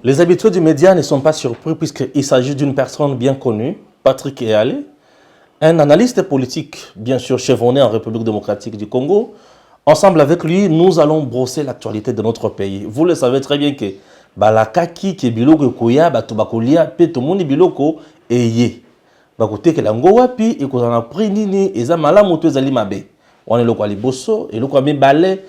Les habitués du média ne sont pas surpris puisqu'il s'agit d'une personne bien connue, Patrick Eyalé, un analyste politique, bien sûr chevronné en République démocratique du Congo. Ensemble avec lui, nous allons brosser l'actualité de notre pays. Vous le savez très bien que balakaki ke biloko koya bato bakolia pe to moni biloko eye. Bakote ke lango wapi e kozana prix nini eza malamu to ezali mabe. On est le quoi liboso et le quoi balé.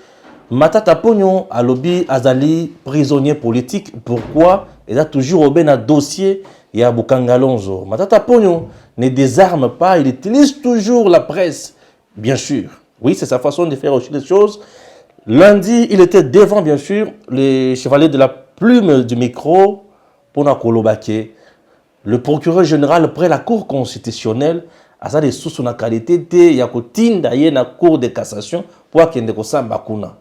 Matata Pognon alobi azali prisonnier politique. Pourquoi? Il a toujours au ben un dossier et à Bukangalonzo. Matata Pognon ne désarme pas, il utilise toujours la presse, bien sûr. Oui, c'est sa façon de faire aussi les choses. Lundi, il était devant, bien sûr, les chevaliers de la plume du micro pour Nakolobake. Le procureur général près la Cour constitutionnelle a ça des sous son qualité de Yakotinda na Cour de cassation pour qu'il ne kosamba kuna.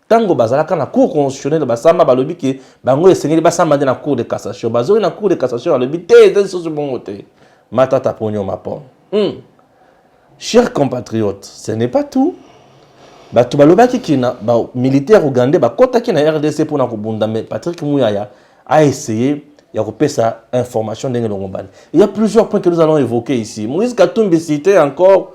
Tango bazalaka na Cour constitutionnelle basamba balobi ke bango esengeli basamba na Cour de cassation bazori na Cour de cassation alobi te sous bon côté. Matata Pognon mapon. Chers compatriotes, ce n'est pas tout. Bato balobaki ki na militaire ougandais bakota ki na RDC pour na kobunda mais Patrick Muyaya a essayé ya kopesa information ndenge longombani. Il y a plusieurs points que nous allons évoquer ici. Moïse Katumbi cité encore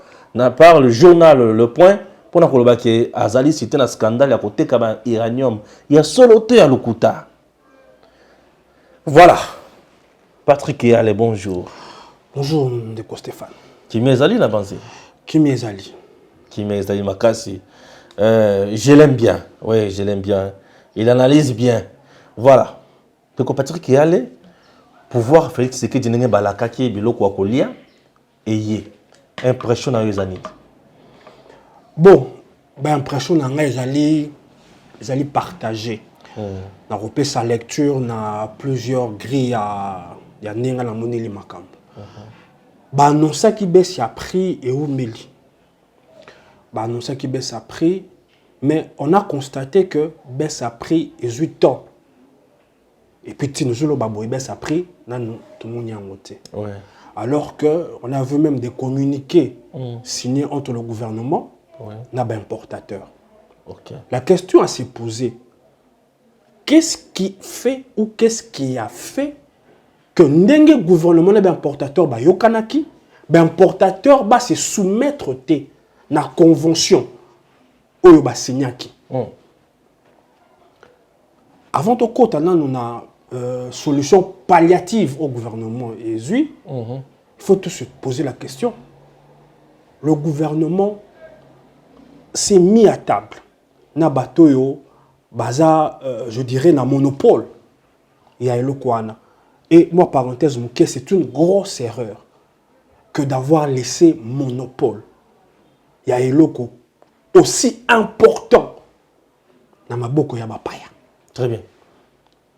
par le journal Le Point pour na kolobaki azali cité na scandale ya koteka ba uranium. Il y a soloté à Lokuta. Voilà. Patrick Eyalé, bonjour. Bonjour Ndeko Stéphane. Kimi ezali na banzi? Kimi ezali? Kimi ezali makasi. Je l'aime bien. Oui, je l'aime bien. Il analyse bien. Voilà. Donc Patrick Eyalé, pouvoir Félix Tshisekedi ndenge balakaki biloko akolia eye. Impression na yozani. Bon, ben impression na nga ezali partagé. Na repé sa lecture na plusieurs grilles ya nenga na moneli makambo. Ba annonça qui baisse a prix et oumeli. Ba annonça qui baisse a prix, mais on a constaté que baisse a prix et 8 ans. Et puis si nous avons baisse a prix, tout le monde y a voté. Alors que on a vu même des communiqués signés entre le gouvernement et l'importateur. La question à se poser, qu'est-ce qui fait ou qu'est-ce qui a fait que le gouvernement et l'importateur ba yokanaki, l'importateur va se soumettre à la convention ou ba signaki. Avant de côté, nous avons une solution palliative au gouvernement et il faut tout se poser la question. Le gouvernement s'est mis à table. Na batoyo baza je dirais na monopole. Il y a le kwana. Et moi parenthèse c'est une grosse erreur que d'avoir laissé monopole. Il y a un loco aussi important dans ma boko ya bapaya. Très bien.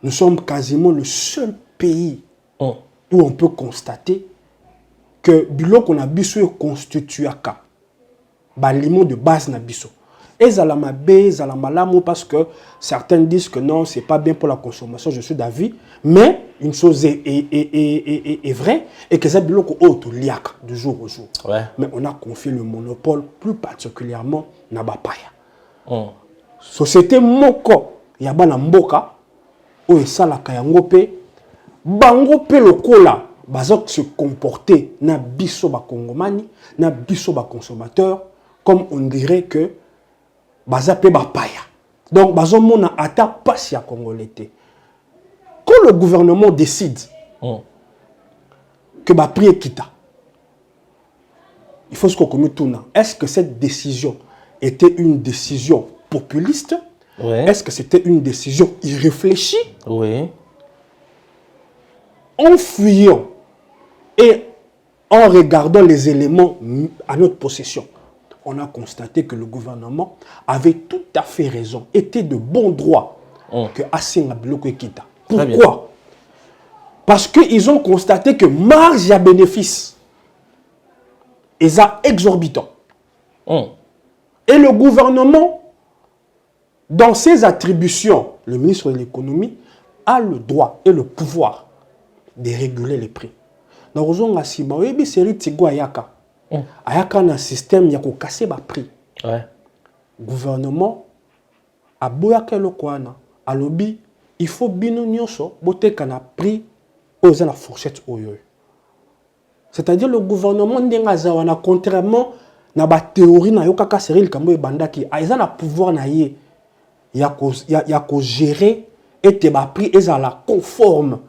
Nous sommes quasiment le seul pays où on peut constater que biloko na biso constitue aka baliment de base na biso. Et zalamabé, zalamalamu parce que certains disent que non, c'est pas bien pour la consommation, je suis d'avis, mais une chose est vraie et que c'est biloko autre liaka du jour au jour. Mais on a confié le monopole plus particulièrement na bapaya. Société moko yaba na mboka o esalaka yango pe bango pe lokola bazok se comporter na biso ba kongomani na biso ba consommateur comme on dirait que baza pe ba paya. Donc bazo mona ata pasi ya congolais. Quand le gouvernement décide que ba prix quitta, il faut se comprendre. Est-ce que cette décision était une décision populiste? Est-ce que c'était une décision irréfléchie? En fuyant et en regardant les éléments à notre possession, on a constaté que le gouvernement avait tout à fait raison, était de bon droit que Asenga Biloko Ekita. Pourquoi? Parce qu'ils ont constaté que marge à bénéfice est exorbitant. Et le gouvernement, dans ses attributions, le ministre de l'économie a le droit et le pouvoir de réguler les prix. Dans le Siba, il y a une série de Ayaka. Ayaka a un système qui a cassé les prix. Le gouvernement a boyaka le Kouana, a lobby il faut bino nyonso bote kana prix aux la fourchette oyo. C'est-à-dire le gouvernement ndenga zawana contrairement na ba théorie na yokaka Cyril Kambo bandaki a na pouvoir na ye ya ko gérer et te ba prix ezala conforme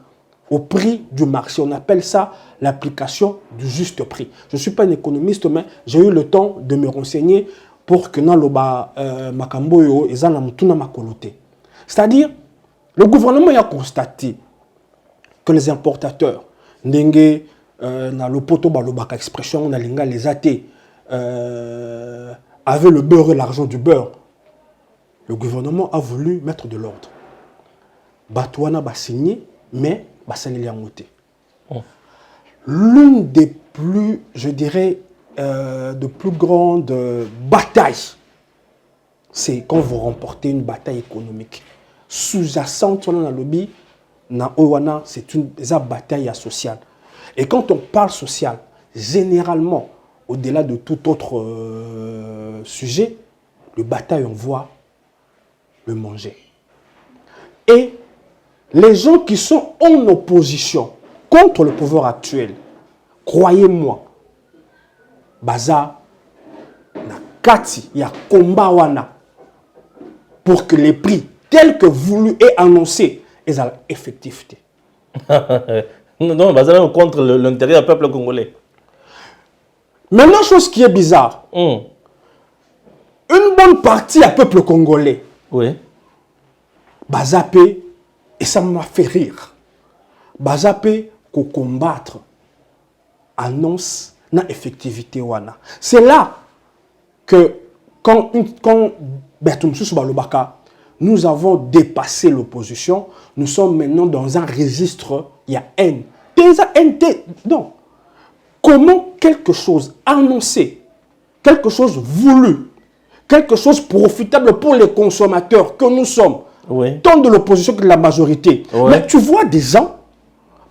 au prix du marché. On appelle ça l'application du juste prix. Je ne suis pas un économiste, mais j'ai eu le temps de me renseigner pour que dans le makambo yo ezala mutuna makolote. C'est-à-dire le gouvernement a constaté que les importateurs ndenge na le poto balobaka expression na linga les athées avaient le beurre et l'argent du beurre. Le gouvernement a voulu mettre de l'ordre. Batouana ba signé, mais basaleli angote. L'une des plus, je dirais, de plus grandes batailles, c'est quand vous remportez une bataille économique. Sous-jacente dans le lobby, c'est une bataille sociale. Et quand on parle social, généralement, au-delà de tout autre sujet, le bataille, on voit le manger. Et les gens qui sont en opposition contre le pouvoir actuel, croyez-moi, baza na kati ya combat wana pour que les prix tels que voulu et annoncé aient effectivité. Non, baza contre l'intérêt du peuple congolais. Maintenant, chose qui est bizarre, une bonne partie du peuple congolais, oui, bazapé, et ça m'a fait rire, bazapé qu'on combattre annonce na effectivité wana. C'est là que quand nous avons dépassé l'opposition, nous sommes maintenant dans un registre, il y a haine. Donc, comment quelque chose annoncé, quelque chose voulu, quelque chose profitable pour les consommateurs que nous sommes, oui, tant de l'opposition que de la majorité. Oui. Mais tu vois des gens,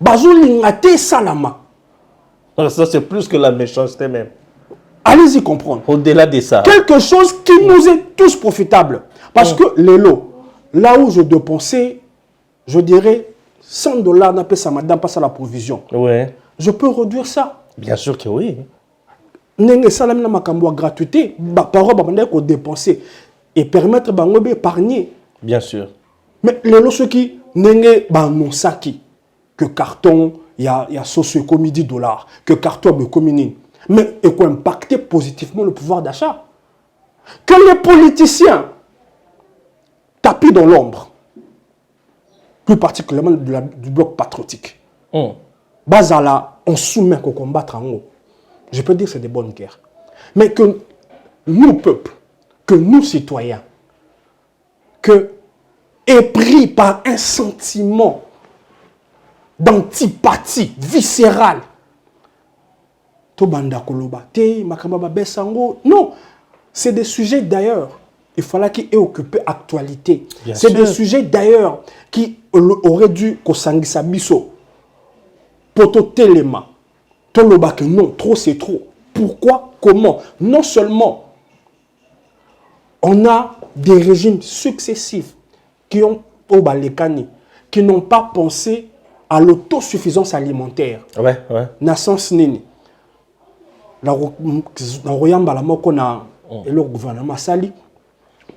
bazolingate salama. Ça, c'est plus que la méchanceté même. Allez-y comprendre. Au-delà de ça. Quelque chose qui nous est tous profitable. Parce que les lots, là où je dépensais, je dirais, $100, n'appelle ça madame, passe à la provision. Ouais. Je peux réduire ça. Bien sûr que oui. Nenge salam na makambo gratuité, parole babanda ko dépenser et permettre bango d'épargner. Bien sûr. Mais les lots ceux qui nenge ba non saki que carton il y a socio-économie $10, que carton be communine. Mais et quoi impacter positivement le pouvoir d'achat. Que les politiciens tapis dans l'ombre, plus particulièrement du bloc patriotique. Bazala, on soumet qu'on combattre en haut. Je peux dire que c'est des bonnes guerres. Mais que nous, peuple, que nous, citoyens, que épris par un sentiment d'antipathie viscérale, non, c'est des sujets d'ailleurs. Il fallait qu'ils aient occupé actualité. C'est des sujets d'ailleurs qui auraient dû kosangisa biso. Poto telema. Toloba que non, trop c'est trop. Pourquoi? Comment? Non seulement on a des régimes successifs qui ont qui n'ont pas pensé à l'autosuffisance alimentaire. Ouais, ouais. Naissance nini. Le gouvernement sali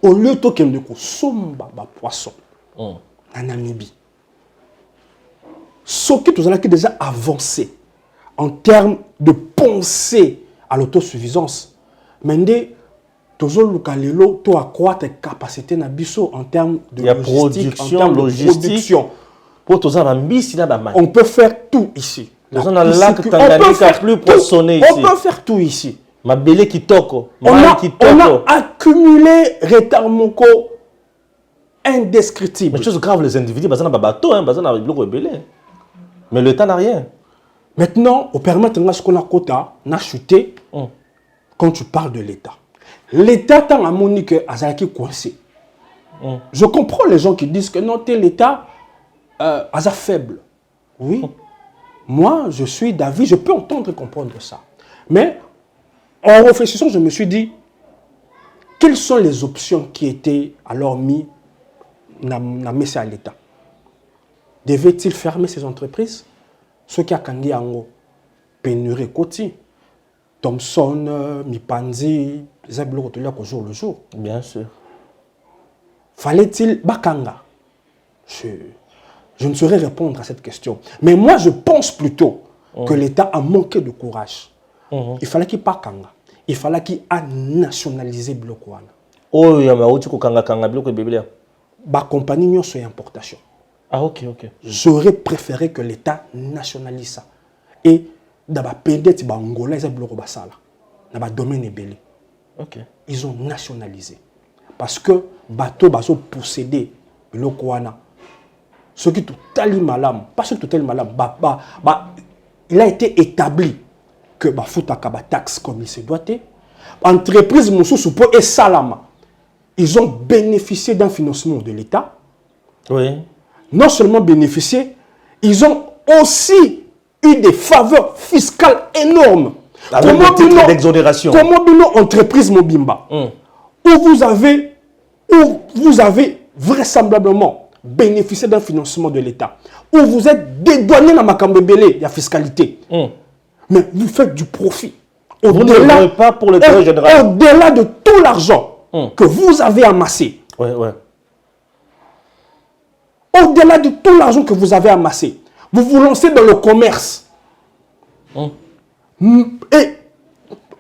au lieu de somba ba poisson en Namibie. Ce qui nous a déjà avancé en termes de pensée à l'autosuffisance. Mais toujours le to accroître capacité na biso en termes de logistique. On peut faire tout ici. On peut faire tout ici. On a accumulé retard moko indescriptible. Mais chose grave, les individus, mais le temps n'a rien. Maintenant, on permet de ce qu'on a quota, n'a chuté quand tu parles de l'État. L'État tant à Monique Azaki coincé. Je comprends les gens qui disent que non, l'État est faible. Oui. Moi, je suis d'avis, je peux entendre et comprendre ça. Mais en réfléchissant, je me suis dit, quelles sont les options qui étaient alors mises à l'État? devait-il fermer ses entreprises? Ce qui a kangi yango, pénurie koti, Thomson, Mipanzi, les abeilles au jour le jour. Bien sûr. Fallait-il bakanga? Je ne saurais répondre à cette question. Mais moi, je pense plutôt que l'État a manqué de courage. Il fallait qu'il bakanga. Il fallait qu'il a nationalisé Blokoana. Oh, il y a un kanga Bloko Biblia. Ba compagnie n'y a importation. Ah, ok. J'aurais préféré que l'État nationalise ça. Et d'abord, peut-être que Angola, ils ont bloqué ça. Dans le domaine belé. Ok. Ils ont nationalisé. Parce que bateau bazo possédé Blokoana. Ce qui est totalement malade, pas ce qui est totalement malade, il a été établi que Futaka taxe comme il se doit. Entreprise Moussou et Salama, ils ont bénéficié d'un financement de l'État. Oui. Non seulement bénéficié, ils ont aussi eu des faveurs fiscales énormes. Avec le titre d'exonération. Comment une entreprise Mobimba, où vous avez vraisemblablement bénéficié d'un financement de l'État, où vous êtes dédouané dans ma cambébélé, la fiscalité, mais vous faites du profit. Vous ne le pas pour le travail général. Au-delà de tout l'argent que vous avez amassé. Ouais. Au-delà de tout l'argent que vous avez amassé, vous vous lancez dans le commerce. Et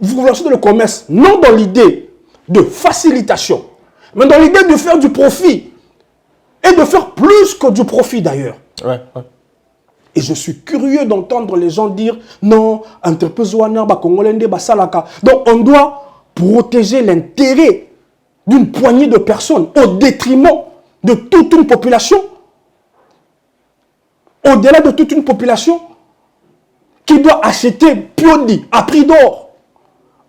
vous vous lancez dans le commerce, non dans l'idée de facilitation, mais dans l'idée de faire du profit. Et de faire plus que du profit d'ailleurs. Ouais. Et je suis curieux d'entendre les gens dire non, entreprise wana ba congolais ba salaka. Donc on doit protéger l'intérêt d'une poignée de personnes au détriment de toute une population. Au-delà de toute une population qui doit acheter Piodi à prix d'or.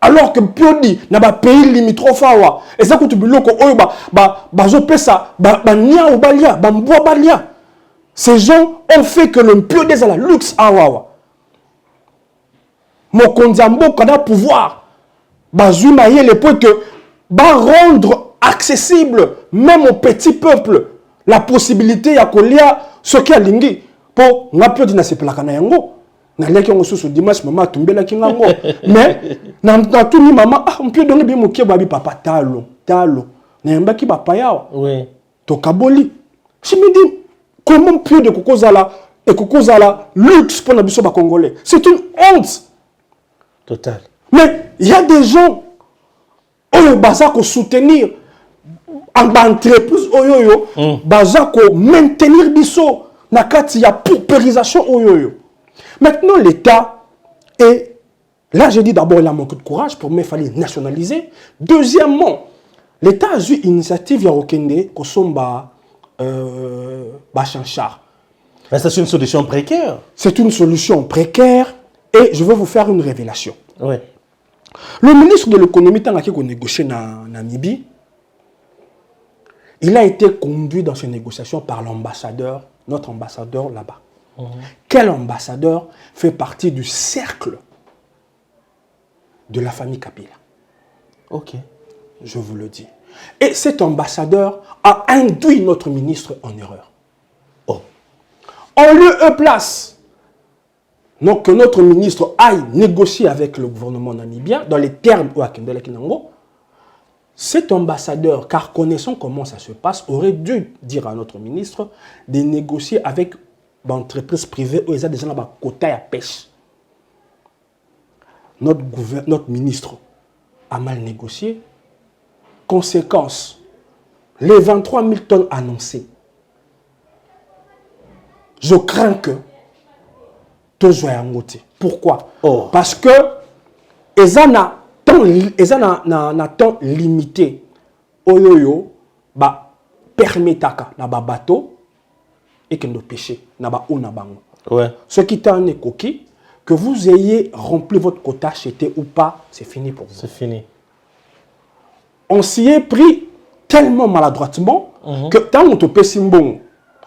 Alors que Piodi n'a pas pays limitrophe. Et ça, quand tu veux ces gens ont fait que le Piodi est à la luxe. Mokonzambo, quand a pouvoir, le point que rendre accessible, même au petit peuple, la possibilité de coller ce qui a lingi. Pour nga Piodi na sepelaka yango. Naleki ngo susu dimanche maman tumbela kingango mais na tuni maman mpio donge bi mokie babi papa talo na yambaki papa yao Oui. To kaboli je me dis comment mpio de kokozala et kokozala luxe pour na biso ba congolais, c'est une honte Total. mais il y a des gens oyo baza ko soutenir en entreprise oyo baza ko maintenir biso na kati ya paupérisation oyo. Maintenant, l'État est... Là, j'ai dit d'abord, il a manqué de courage. Pour moi, il fallait nationaliser. Deuxièmement, l'État a eu une initiative à Okende, Kosomba, Bachanchar. Mais c'est une solution précaire. C'est une solution précaire. Et je vais vous faire une révélation. Oui. Le ministre de l'économie, tant qu'il a négocié en Namibie, il a été conduit dans ces négociations par l'ambassadeur, notre ambassadeur là-bas. Quel ambassadeur fait partie du cercle de la famille Kabila? Ok. Je vous le dis. Et cet ambassadeur a induit notre ministre en erreur. En lieu et place, donc que notre ministre aille négocier avec le gouvernement namibien, dans les termes où Akindele Kinango, cet ambassadeur, car connaissant comment ça se passe, aurait dû dire à notre ministre de négocier avec l'entreprise privée où ils ont déjà un quota à pêche. Notre ministre a mal négocié. Conséquence, les 23 000 tonnes annoncées, je crains que tout soit en côté. Pourquoi? Parce que ils ont un temps limité. Oyoyo, permetaka na bateau et que nous pêcher na ba ou na bango. Ouais. Ce qui est un coquille, que vous ayez rempli votre quota acheté ou pas, c'est fini pour vous. C'est fini. On s'y est pris tellement maladroitement que tant on te pêche bon,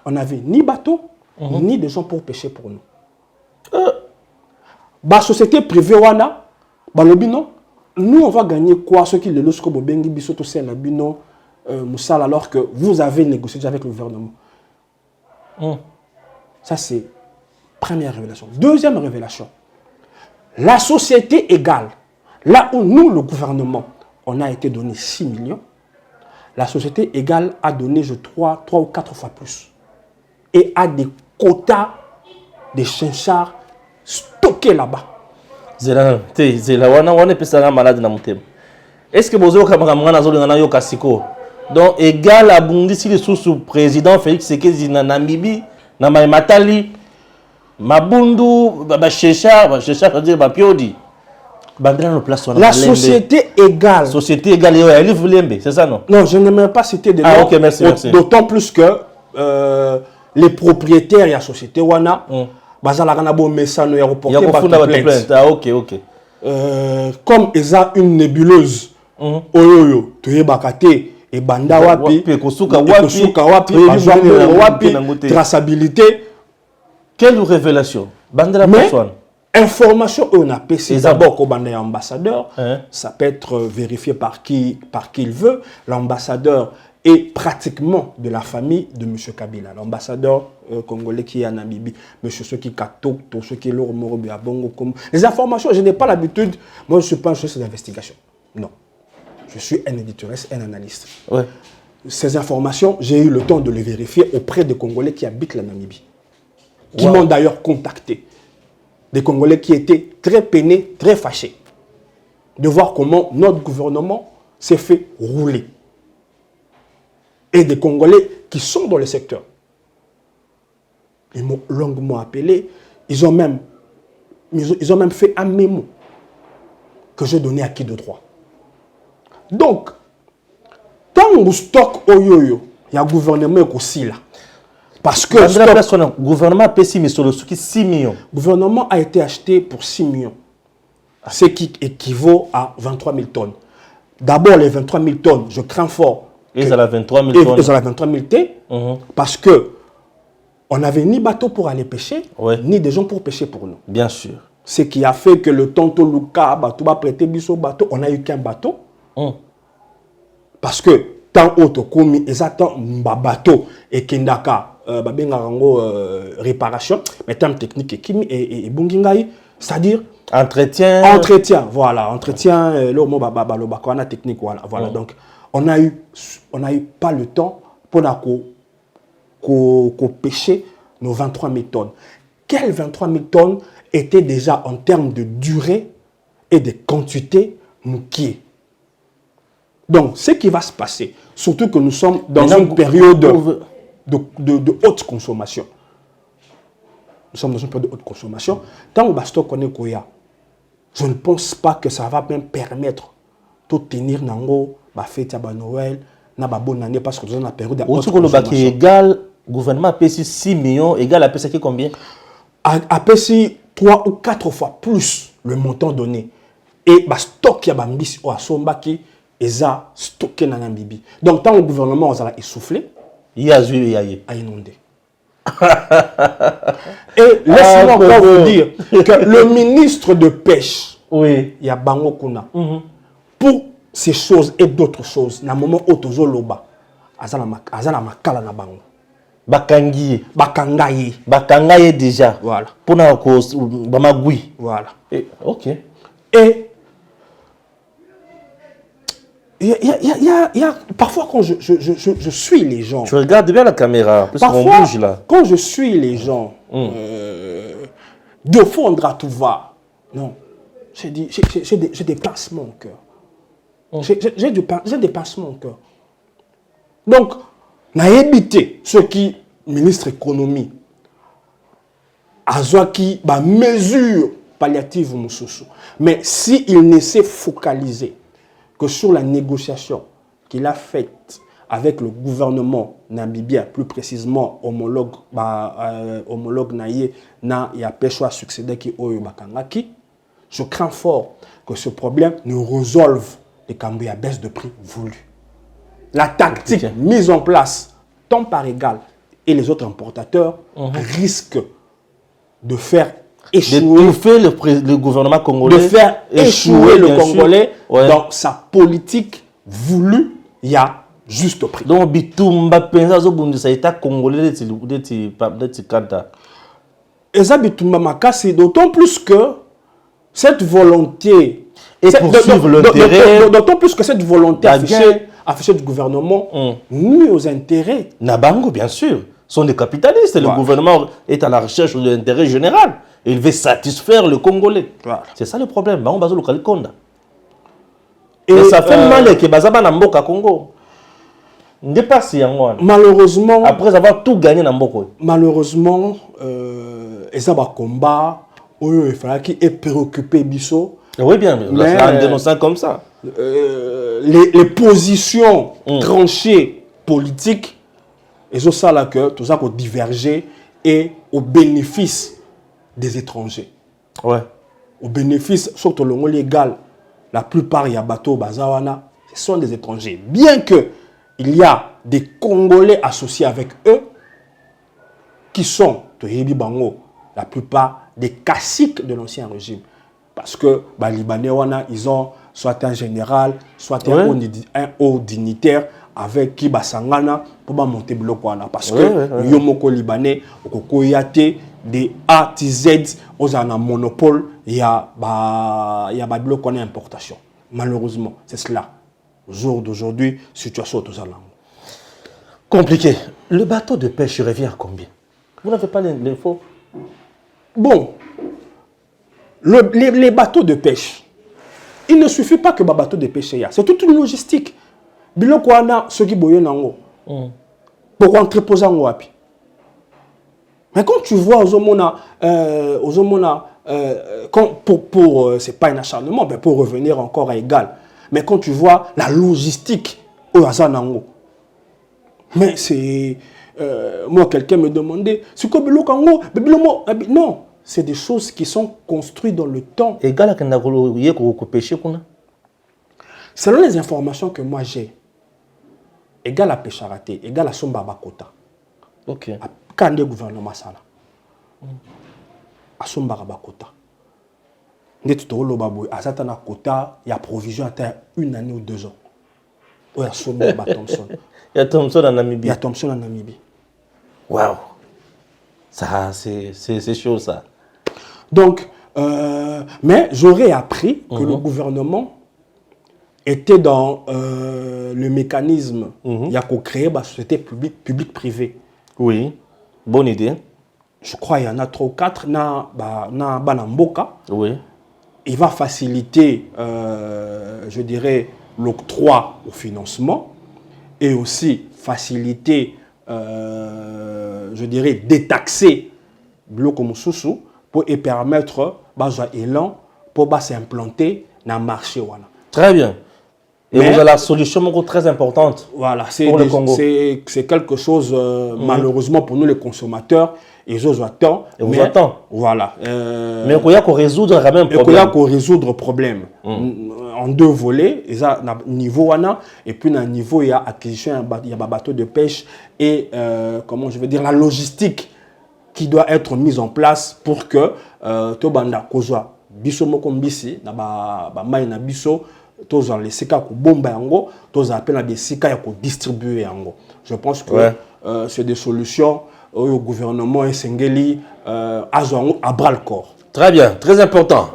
on n'avait ni bateau, ni des gens pour pêcher pour nous. Société privée wana, non, nous on va gagner quoi? Ceux qui le lorsque bobengi bisoto c'est la bino moussal alors que vous avez négocié déjà avec le gouvernement. Ça, c'est première révélation. Deuxième révélation, la société égale. Là où nous, le gouvernement, on a été donné 6 millions, la société égale a donné, je crois, 3 ou 4 fois plus. Et a des quotas de chinchards stockés là-bas. Est-ce que vous avez donc égal à Bundi si le sous-président Félix Sekezi na Namibie, na Matali, Mabundu, Checha, c'est-à-dire Piodi. La société égale. Société égale, c'est ça non? Non, je n'aimerais pas citer des noms. Ah ok, merci. D'autant plus que les propriétaires de la société Wana, Bazalaranabo Messano et reporté plainte. Ah ok. Comme ils ont une nébuleuse, Oyoyo, Toye Bakate, et Banda Wapi, traçabilité. Quelle révélation? Banda la personne. Information, on a PC d'abord au Banda ambassadeur. Ça peut être vérifié par qui il veut. L'ambassadeur est pratiquement de la famille de M. Kabila. L'ambassadeur congolais qui est en Namibie, M. Soki Kato, Soki Loro Bongo. Les informations, je n'ai pas l'habitude. Moi, je ne suis pas un chef d'investigation. Non. Je suis un éditorialiste, un analyste. Ouais. Ces informations, j'ai eu le temps de les vérifier auprès des Congolais qui habitent la Namibie. Qui m'ont d'ailleurs contacté. Des Congolais qui étaient très peinés, très fâchés de voir comment notre gouvernement s'est fait rouler. Et des Congolais qui sont dans le secteur. Ils m'ont longuement appelé. Ils ont même fait un mémo que j'ai donné à qui de droit. Donc, tant qu'on stocke Oyoyo, il y a un gouvernement aussi là. Parce que le gouvernement a payé 6 millions. Le gouvernement a été acheté pour 6 millions. Ce qui équivaut à 23 000 tonnes. D'abord, les 23 000 tonnes, je crains fort. Ils ont la 23 000 tonnes. Ils ont la 23 000 T. Parce que on n'avait ni bateau pour aller pêcher, ni des gens pour pêcher pour nous. Bien sûr. Ce qui a fait que le tonton Luka, bateau, va prêter biso bateau, on n'a eu qu'un bateau. Parce que tant autre comme ils attendent un bateau et Kendaka, réparation, mais termes techniques et bungingai, c'est-à-dire entretien, voilà, entretien, le mot bakwana technique, voilà. Donc on a eu pas le temps pour pêcher nos 23 000 tonnes. Quelles 23 000 tonnes étaient déjà en termes de durée et de quantité moukier. Donc, ce qui va se passer, surtout que nous sommes dans une période de haute consommation. Nous sommes dans une période de haute consommation. Tant que Basto connaît Koya, je ne pense pas que ça va même permettre de tenir Nango, la fête à Noël, na bonne année, parce que nous sommes dans une période de haute consommation. Égal, gouvernement a payé 6 millions, égal à payé combien? A payé 3 ou 4 fois plus le montant donné. Et le stock ya bambisi o asomba qui est stocké dans Namibie. Donc tant le gouvernement a essoufflé, il a inondé. Et laissez-moi encore vous dire que le ministre de pêche, il y a Bango Kuna, pour ces choses et d'autres choses, dans le moment où tu as loba, azala makala na bango. Bakangaye déjà. Voilà. Pour na cause bamagui. Voilà. OK. Et il y a parfois quand je suis les gens. Tu regardes bien la caméra. Parfois, bouge, là. Quand je suis les gens, de fondre à tout va. Non. J'ai des pincements au cœur. J'ai des pincements au cœur. Donc, n'a évité ce qui, ministre économie, a qui mesure palliative Moussoussou. Mais s'il ne s'est focalisé que sur la négociation qu'il a faite avec le gouvernement namibien, plus précisément homologue naïe na ya pêche à succéder qui oyo bakangaki, je crains fort que ce problème ne résolve les cambouis à baisse de prix voulue. La tactique mise en place, tant par égal, et les autres importateurs risquent de faire échouer le gouvernement congolais, de faire échouer le Congolais dans sa politique voulue, il y a juste prix. Donc, Bitumba Penza Zobundisa État congolais de Kanta. Eza bitumba makasi, d'autant plus que cette volonté et poursuivre l'intérêt, d'autant plus que cette volonté affichée du gouvernement nuit aux intérêts. Nabango, bien sûr, sont des capitalistes. Le gouvernement est à la recherche de l'intérêt général. Il veut satisfaire le Congolais. C'est ça le problème. Et ça fait mal que Bazaba Namboka Congo. Malheureusement, après avoir tout gagné dans Mboko. Malheureusement, Ezaba combat, il fallait qu'il est préoccupé Bisso. Oui, bien, en dénonçant comme ça. Les positions tranchées politiques, et c'est ça là que tout ça qu'on diverger et au bénéfice des étrangers. Ouais. Au bénéfice, surtout le mot légal, la plupart il y a bateau Bazawana, ce sont des étrangers. Bien que il y a des Congolais associés avec eux qui sont, Bango, la plupart des caciques de l'ancien régime. Parce que les Libanais, ils ont soit un général, soit un haut dignitaire avec qui Basangana pour monter bloc. Parce que Yomoko Libanais, des A, Z, ils ont un monopole, il y a des blocs en importation. Malheureusement, c'est cela. Au jour d'aujourd'hui, situation tout ça. Compliqué. Le bateau de pêche revient à combien? Vous n'avez pas l'info? Bon, les bateaux de pêche, il ne suffit pas que les bateaux de pêche, c'est toute une logistique. Biloko ana ceux qui boyent nango. Pour entreposer en wapi. Mais quand tu vois aux homona, c'est pas un acharnement, mais pour revenir encore à égal. Mais quand tu vois la logistique au Hazanango, mais c'est moi quelqu'un me demandait, c'est quoi Bilokango? Non, c'est des choses qui sont construites dans le temps. Égal à qu'on pêcher qu'on a. Selon les informations que moi j'ai, égal à pêche raté, égal à Somba Bakota. Ok. Quand le gouvernement ça à Somba Bakota. Netutolo Babou, à Satana Kota, il y a provision à 1 année ou 2 ans. Il y a Somba Thompson. Il y a Thompson en Namibie. Il y a Thompson en Namibie. Waouh. Ça, c'est chaud ça. Donc, mais j'aurais appris que le gouvernement était dans le mécanisme il y a qu'au créer la société publique-privée. Oui, bonne idée. Je crois qu'il y en a 3 ou 4 na Banamboka. Oui. Il va faciliter, je dirais, l'octroi au financement et aussi faciliter, je dirais, détaxer Bloco Moussoussou pour permettre élan pour s'implanter dans le marché. Très bien. Et vous avez la solution très importante. Voilà, pour le Congo. C'est quelque chose, malheureusement pour nous les consommateurs, ils attendent. Et vous attendez. Voilà. Mais il y a qu'on résoudre quand même problème. Il y a qu'on résoudre le problème. En 2 volets, il y a un niveau et puis un niveau il y a acquisition, il y a un bateau de pêche et comment je veux dire la logistique qui doit être mise en place pour que Tobanda Kozwa biso mokombisi na ba mai na biso tous les sika ko bomba yango tous appellent na bisika ya ko distribuer yango. Je pense que c'est des solutions au gouvernement et Sengeli à bras le corps. Très bien, très important.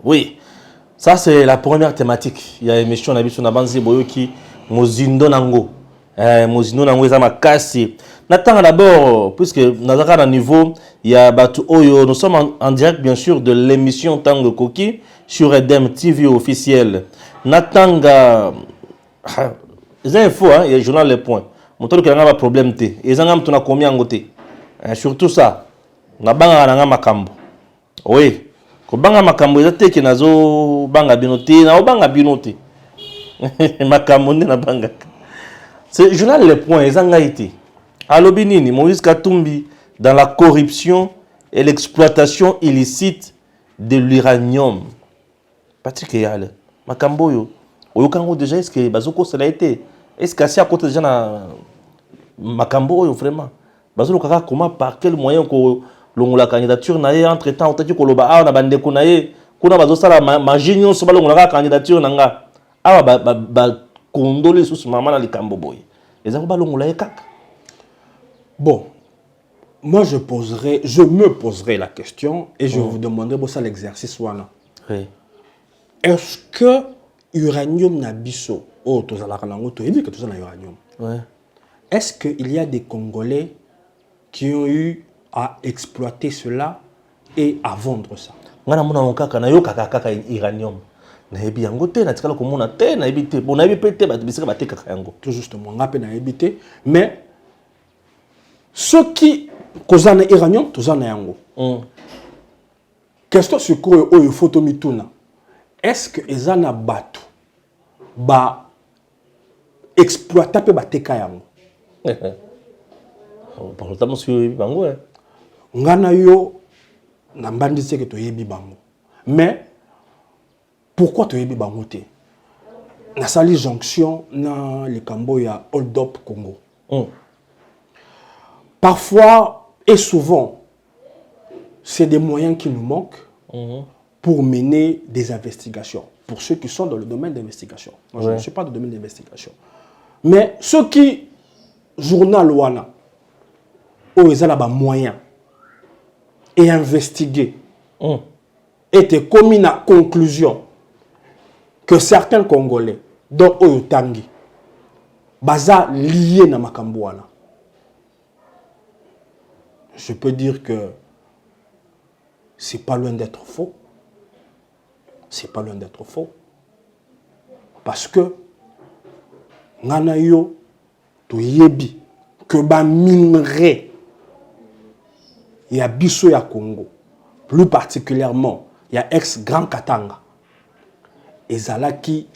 Oui. Ça c'est la première thématique. Il y a une émission na biso na banzi boyo qui mozindo nango. Mozindo nango za makasi. N'attends d'abord, puisque nous avons un niveau, il y a Batu Oyo, nous sommes en direct bien sûr de l'émission Tango Koki sur Edem TV officiel. N'attends les infos, il y a le journal Les Points. Mon truc, il y a un problème. Et ça, on a combien en côté. Surtout ça, na banga na makambo. Oui, ko banga makambo ezate ki nazo banga binote, na banga binote. Makambo na banga. C'est le journal Les Points, ils ont été. Alobinini, Moïse Katumbi, dans la corruption et l'exploitation illicite de l'uranium. Patrick Eyal, Makamboyo, Oyokango déjà, est-ce que Bazoko cela a été? Est-ce que c'est à côté déjà na Makamboyo vraiment? Bazoko Kaka, comment, par quel moyen que la candidature n'a entre temps, on a Koloba, on a Bandeko naye, qu'on a Bazosa la maginion, sur la candidature nanga. Ah, condolé sous maman dans les Camboboy. Les Arabes l'ont kaka. Bon, moi je me poserai la question et je vous demanderai pour ça l'exercice voilà. Oui. Est-ce que uranium nabiso oh tozalaka nango toyebi que tozala uranium. Ouais. Est-ce qu'il y a des Congolais qui ont eu à exploiter cela et à vendre ça? Ngana muna mukaka na yo kaka uranium. Na yebi yango te na tikala komona te na yebi te. Bon na yebi pete ba bisika ba te kaka yango. Tout justement ngape na yebi te mais ceux qui kozana uranium tozana yango. Question sur quoi oyo photo mituna. Est-ce que ezana batu ba exploiter pe ba teka yango? Bon, notamment sur yebi bango hein. Ngana yo na mbandi seke to yebi bango. Mais pourquoi to yebi bango te? Na sali jonction na le kambo ya Hold Up Congo. Parfois et souvent, c'est des moyens qui nous manquent pour mener des investigations. Pour ceux qui sont dans le domaine d'investigation. Moi, je ne suis pas dans le domaine d'investigation. Mais ceux qui, journal Wana, où ils ont moyens et investiguer, étaient commis à la conclusion que certains Congolais, dont Oyotangi, baza liés na makambo wana. Je peux dire que c'est pas loin d'être faux. C'est pas loin d'être faux. Parce que ngana yo to yebi que ba minerai ya biso ya Congo, plus particulièrement ya ex-Grand Katanga, ezalaki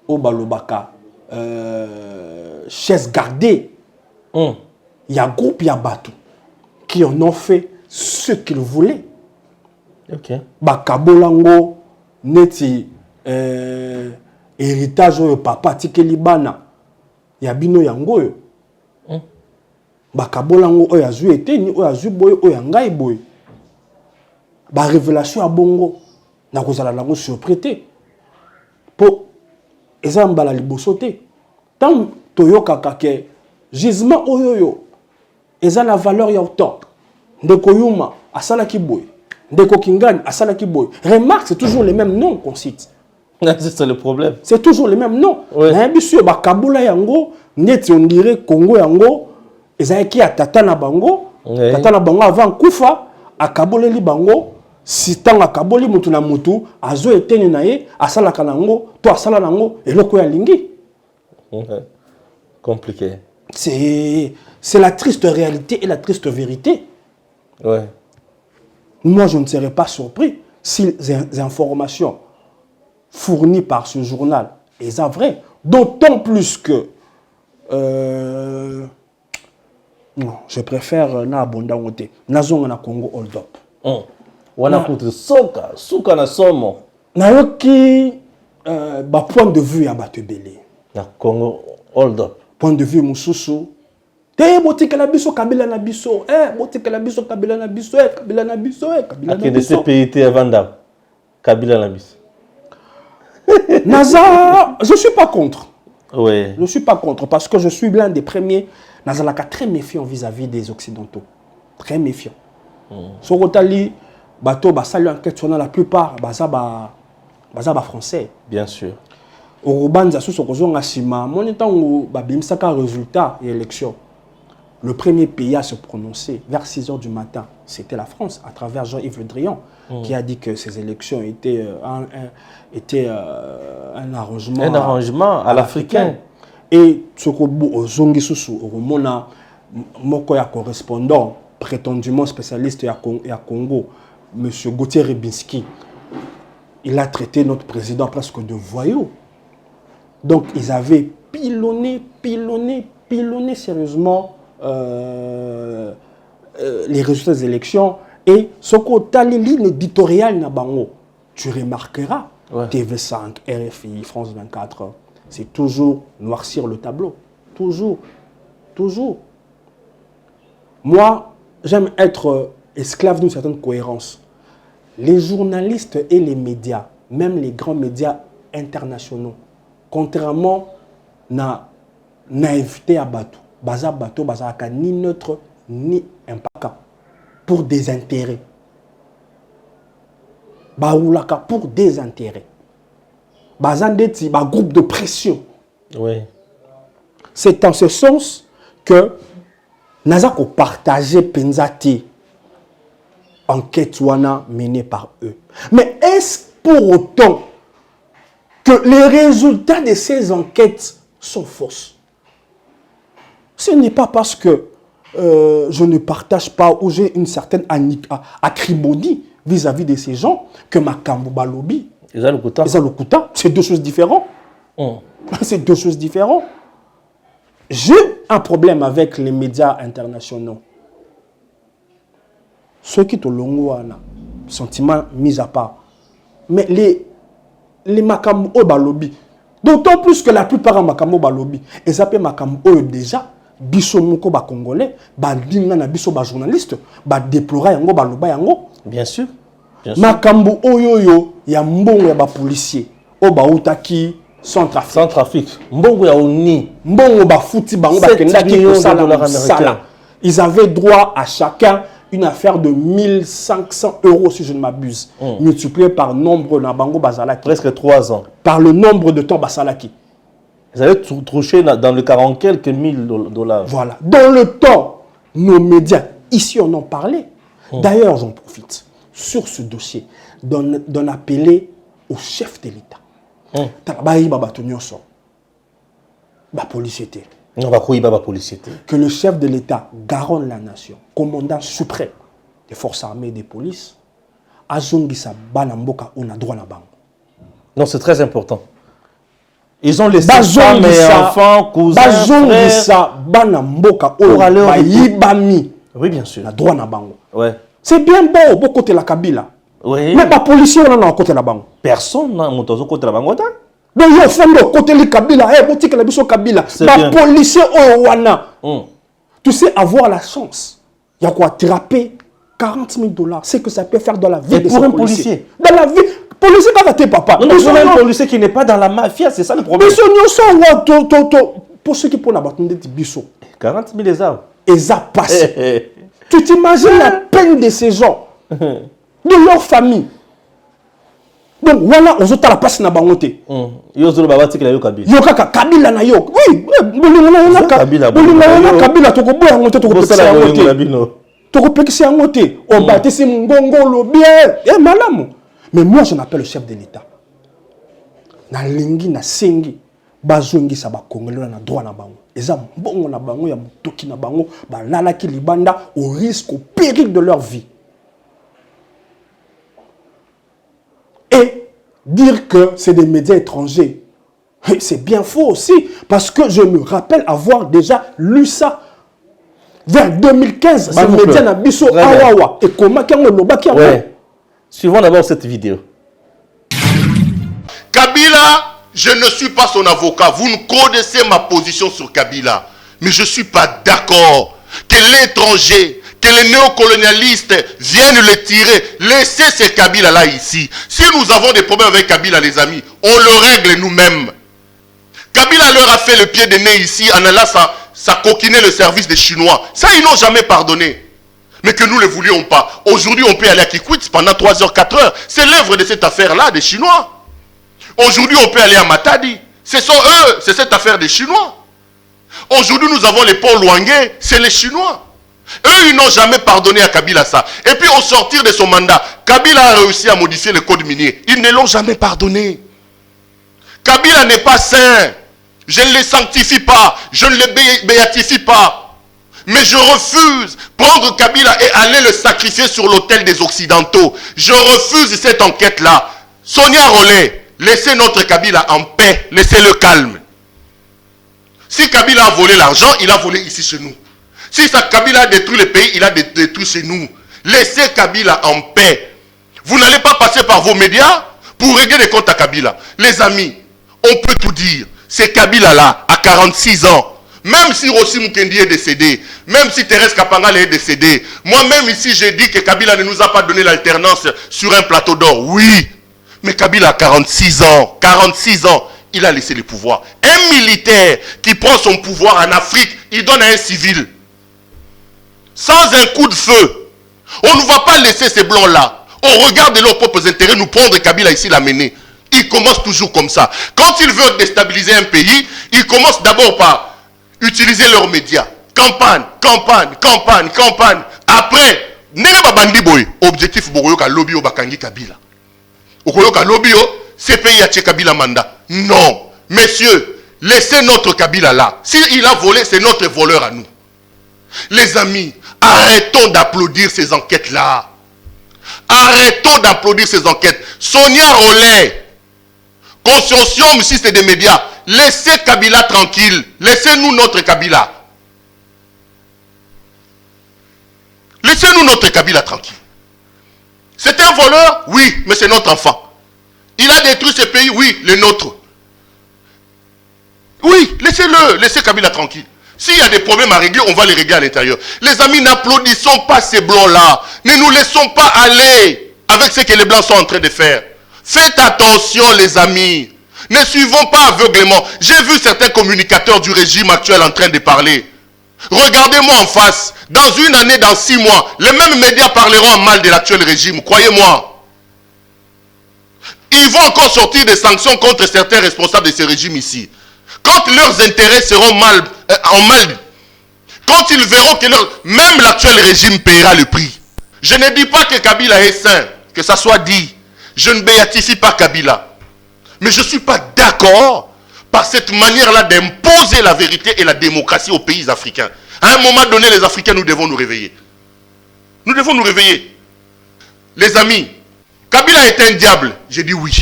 au balobaka chaise gardée. Il y a groupe ya batou qui en ont fait ce qu'ils voulaient. OK. Bakabolango neti héritage oyo papa tikeli bana ya bino yango yo. Bakabolango oyo azu eteni oyo azu boy oyo ngai boy. Ba révélation à bongo na kozala lango surprété. Po ezambala liboso te. Tant toyokaka ke gisement oyo yo eza la valeur ya autant. Ndeko Yuma asala ki boy. Ndeko Kingani asala ki boy. Remarque, c'est toujours les mêmes noms qu'on cite. C'est le problème. C'est toujours les mêmes noms. Na biso ba Kabula yango neti on dirait Congo yango ezaki ya tata na bango. Tata na bango avant kufa akabole li bango si tanga akaboli mutu na mutu azo eteni na ye asala kanango to asala nango eloko ya lingi. Compliqué. C'est la triste réalité et la triste vérité. Ouais. Moi, je ne serais pas surpris si les informations fournies par ce journal sont vraies. D'autant plus que non, je préfère na abondangote. Nazonga na Congo Hold Up. Wana kutu soka, suka na somo. Na yoki ba point de vue ya batebele. Na Congo Hold Up. Point de vue mususu. Te botika la biso kabila na biso. Botika la biso kabila na biso. Kabila na biso. Kabila na biso. De ces pays avant kabila na biso. Naza, je suis pas contre. Oui. Je suis pas contre parce que je suis l'un des premiers. Nazalaka très méfiant vis-à-vis des Occidentaux. Très méfiant. Sorotali, bateau, basali enquête sur la plupart, bazaba français. Bien sûr. Au Rubanza, sous ce sima, mon temps où babimsaka résultat et élection. Le premier pays à se prononcer vers 6 h du matin, c'était la France, à travers Jean-Yves Le Drian, qui a dit que ces élections étaient un arrangement. Un arrangement à l'africain. Et ce que Zongi Soussou, Romona, Moko ya correspondant, prétendument spécialiste à Congo, M. Gauthier Ribinski, il a traité notre président presque de voyou. Donc ils avaient pilonné sérieusement les résultats des élections. Et ce que ligne éditoriale na bango, tu remarqueras, TV5, RFI, France 24, c'est toujours noircir le tableau. Toujours. Moi, j'aime être esclave d'une certaine cohérence. Les journalistes et les médias, même les grands médias internationaux, contrairement na naïveté à Batou, baza Batou, baza ni neutre, ni impaka pour des intérêts. Baoulaka pour des intérêts. Bazandeti, ba groupe de pression. Oui. C'est en ce sens que nous avons partagé Penzati enquête wana menée par eux. Mais est-ce pour autant que les résultats de ces enquêtes sont fausses? Ce n'est pas parce que je ne partage pas ou j'ai une certaine acrimonie vis-à-vis de ces gens que Makambo Balobi. C'est deux choses différentes. C'est deux choses différentes. J'ai un problème avec les médias internationaux. Ceux qui te l'ont sentiment mis à part. Mais les Makambo Balobi, d'autant plus que la plupart de Makambo Balobi, ils appellent Makambo déjà, biso moko ba congolais, ba dinga na biso ba journaliste, ba déplorer yango ba loba yango. Bien sûr. Makambo oyoyo ya mbongo ya ba policier, o ba utaki Centrafrique. Mbongo ya oni. Mbongo ba futi bango ba kenda ki ko sala. Ils avaient droit à chacun une affaire de 1500 € si je ne m'abuse, multiplié par nombre na bango bazalaki. Presque 3 ans. Par le nombre de temps basalaki. Ils avaient touché dans le 40 quelques $. Voilà. Dans le temps, nos médias, ici on en parlait. D'ailleurs, j'en profite sur ce dossier d'en appeler au chef de l'État. Que le chef de l'État, garant de la nation, commandant suprême des forces armées et des polices, a zongisa banamboka on a droit na bango. Non, c'est très important. Ils ont laissé femmes et enfants, cousins, frères, pour aller. Oui, bien sûr. Na droit na bango. Ouais. C'est bien beau, beaucoup côté la Kabila. Oui. Mais pas policier on a côté la bango. Personne n'a monté côté la bango. Donc il faut le côté le Kabila, boutique la biso Kabila. Pas policier on wana. Tu sais avoir la chance. Il y a quoi attraper 40 000 $. C'est que ça peut faire dans la vie de pour un policier. Dans la vie. Policier pas tes papa. Non, c'est un policier qui n'est pas dans la mafia, c'est ça le problème. Pour ceux qui prennent la de biso. 40 000 les armes. Et ça passe. Tu t'imagines la peine de ces gens, de leur famille. Donc voilà, on a la place na bangote. Yo zolo babati la yo Kabila. Yo kaka Kabila na yo. Oui, bolingana Kabila. Bolingana Kabila to ko boya ngote to ko pekisa ngote. To ko pekisa ngote. On batisi ngongolo bien. Eh malamu. Mais moi je m'appelle le chef de l'État. Na lingi na sengi bazongisa ba congolais na droit na bango. Eza mbongo na bango ya mutoki na bango ba lalaki libanda au risque au péril de leur vie. Et dire que c'est des médias étrangers, c'est bien faux aussi, parce que je me rappelle avoir déjà lu ça vers 2015. Les médias n'abisso awawa et comment suivons d'abord cette vidéo. Kabila, je ne suis pas son avocat. Vous ne connaissez ma position sur Kabila. Mais je ne suis pas d'accord que l'étranger, que les néocolonialistes viennent le tirer. Laissez ces Kabila-là ici. Si nous avons des problèmes avec Kabila, les amis, on le règle nous-mêmes. Kabila leur a fait le pied de nez ici en allant ça coquiner le service des Chinois. Ça, ils n'ont jamais pardonné. Mais que nous ne le voulions pas. Aujourd'hui, on peut aller à Kikwit pendant 3 h, 4 h. C'est l'œuvre de cette affaire-là des Chinois. Aujourd'hui, on peut aller à Matadi. Ce sont eux, c'est cette affaire des Chinois. Aujourd'hui, nous avons les ponts Luangue, c'est les Chinois. Eux, ils n'ont jamais pardonné à Kabila ça. Et puis, au sortir de son mandat, Kabila a réussi à modifier le code minier. Ils ne l'ont jamais pardonné. Kabila n'est pas saint. Je ne le sanctifie pas. Je ne le béatifie pas. Mais je refuse prendre Kabila et aller le sacrifier sur l'autel des Occidentaux. Je refuse cette enquête-là. Sonia Rollet, laissez notre Kabila en paix. Laissez-le calme. Si Kabila a volé l'argent, il a volé ici chez nous. Si Kabila a détruit le pays, il a détruit chez nous. Laissez Kabila en paix. Vous n'allez pas passer par vos médias pour régler les comptes à Kabila. Les amis, on peut tout dire. C'est Kabila-là, à 46 ans. Même si Rossi Mukendi est décédé, même si Thérèse Kapangala est décédée, moi-même ici j'ai dit que Kabila ne nous a pas donné l'alternance sur un plateau d'or. Oui, mais Kabila a 46 ans. 46 ans, il a laissé le pouvoir. Un militaire qui prend son pouvoir en Afrique, il donne à un civil. sans un coup de feu. On ne va pas laisser ces blancs-là, au regard de leurs propres intérêts, nous prendre Kabila ici l'amener. Il commence toujours comme ça. Quand il veut déstabiliser un pays, il commence d'abord par utiliser leurs médias. Campagne, campagne, campagne, campagne. Après, n'est pas bandi boy. Objectif boyoka lobby au bakangi Kabila. Okoyoka lobby au CPI a Kabila mandat. Non, messieurs, laissez notre Kabila là. S'il a volé, c'est notre voleur à nous. Les amis, arrêtons d'applaudir ces enquêtes-là. Arrêtons d'applaudir ces enquêtes. Sonia Rollet, Consciencium, si c'est des médias, laissez Kabila tranquille. Laissez-nous notre Kabila. Laissez-nous notre Kabila tranquille. C'est un voleur? Oui, mais c'est notre enfant. Il a détruit ce pays? Oui, le nôtre. Oui, laissez-le, laissez Kabila tranquille. S'il y a des problèmes à régler, on va les régler à l'intérieur. Les amis, n'applaudissons pas ces blancs-là. Ne nous laissons pas aller avec ce que les blancs sont en train de faire. Faites attention, les amis. Ne suivons pas aveuglément. J'ai vu certains communicateurs du régime actuel en train de parler. Regardez-moi en face. Dans une année, dans 6 mois, les mêmes médias parleront en mal de l'actuel régime. Croyez-moi. Ils vont encore sortir des sanctions contre certains responsables de ce régime ici. Quand leurs intérêts seront en mal, quand ils verront que même l'actuel régime paiera le prix. Je ne dis pas que Kabila est saint, que ça soit dit. Je ne béatifie pas Kabila. Mais je ne suis pas d'accord par cette manière-là d'imposer la vérité et la démocratie aux pays africains. À un moment donné, les Africains, nous devons nous réveiller. Nous devons nous réveiller. Les amis, Kabila est un diable. J'ai dit oui.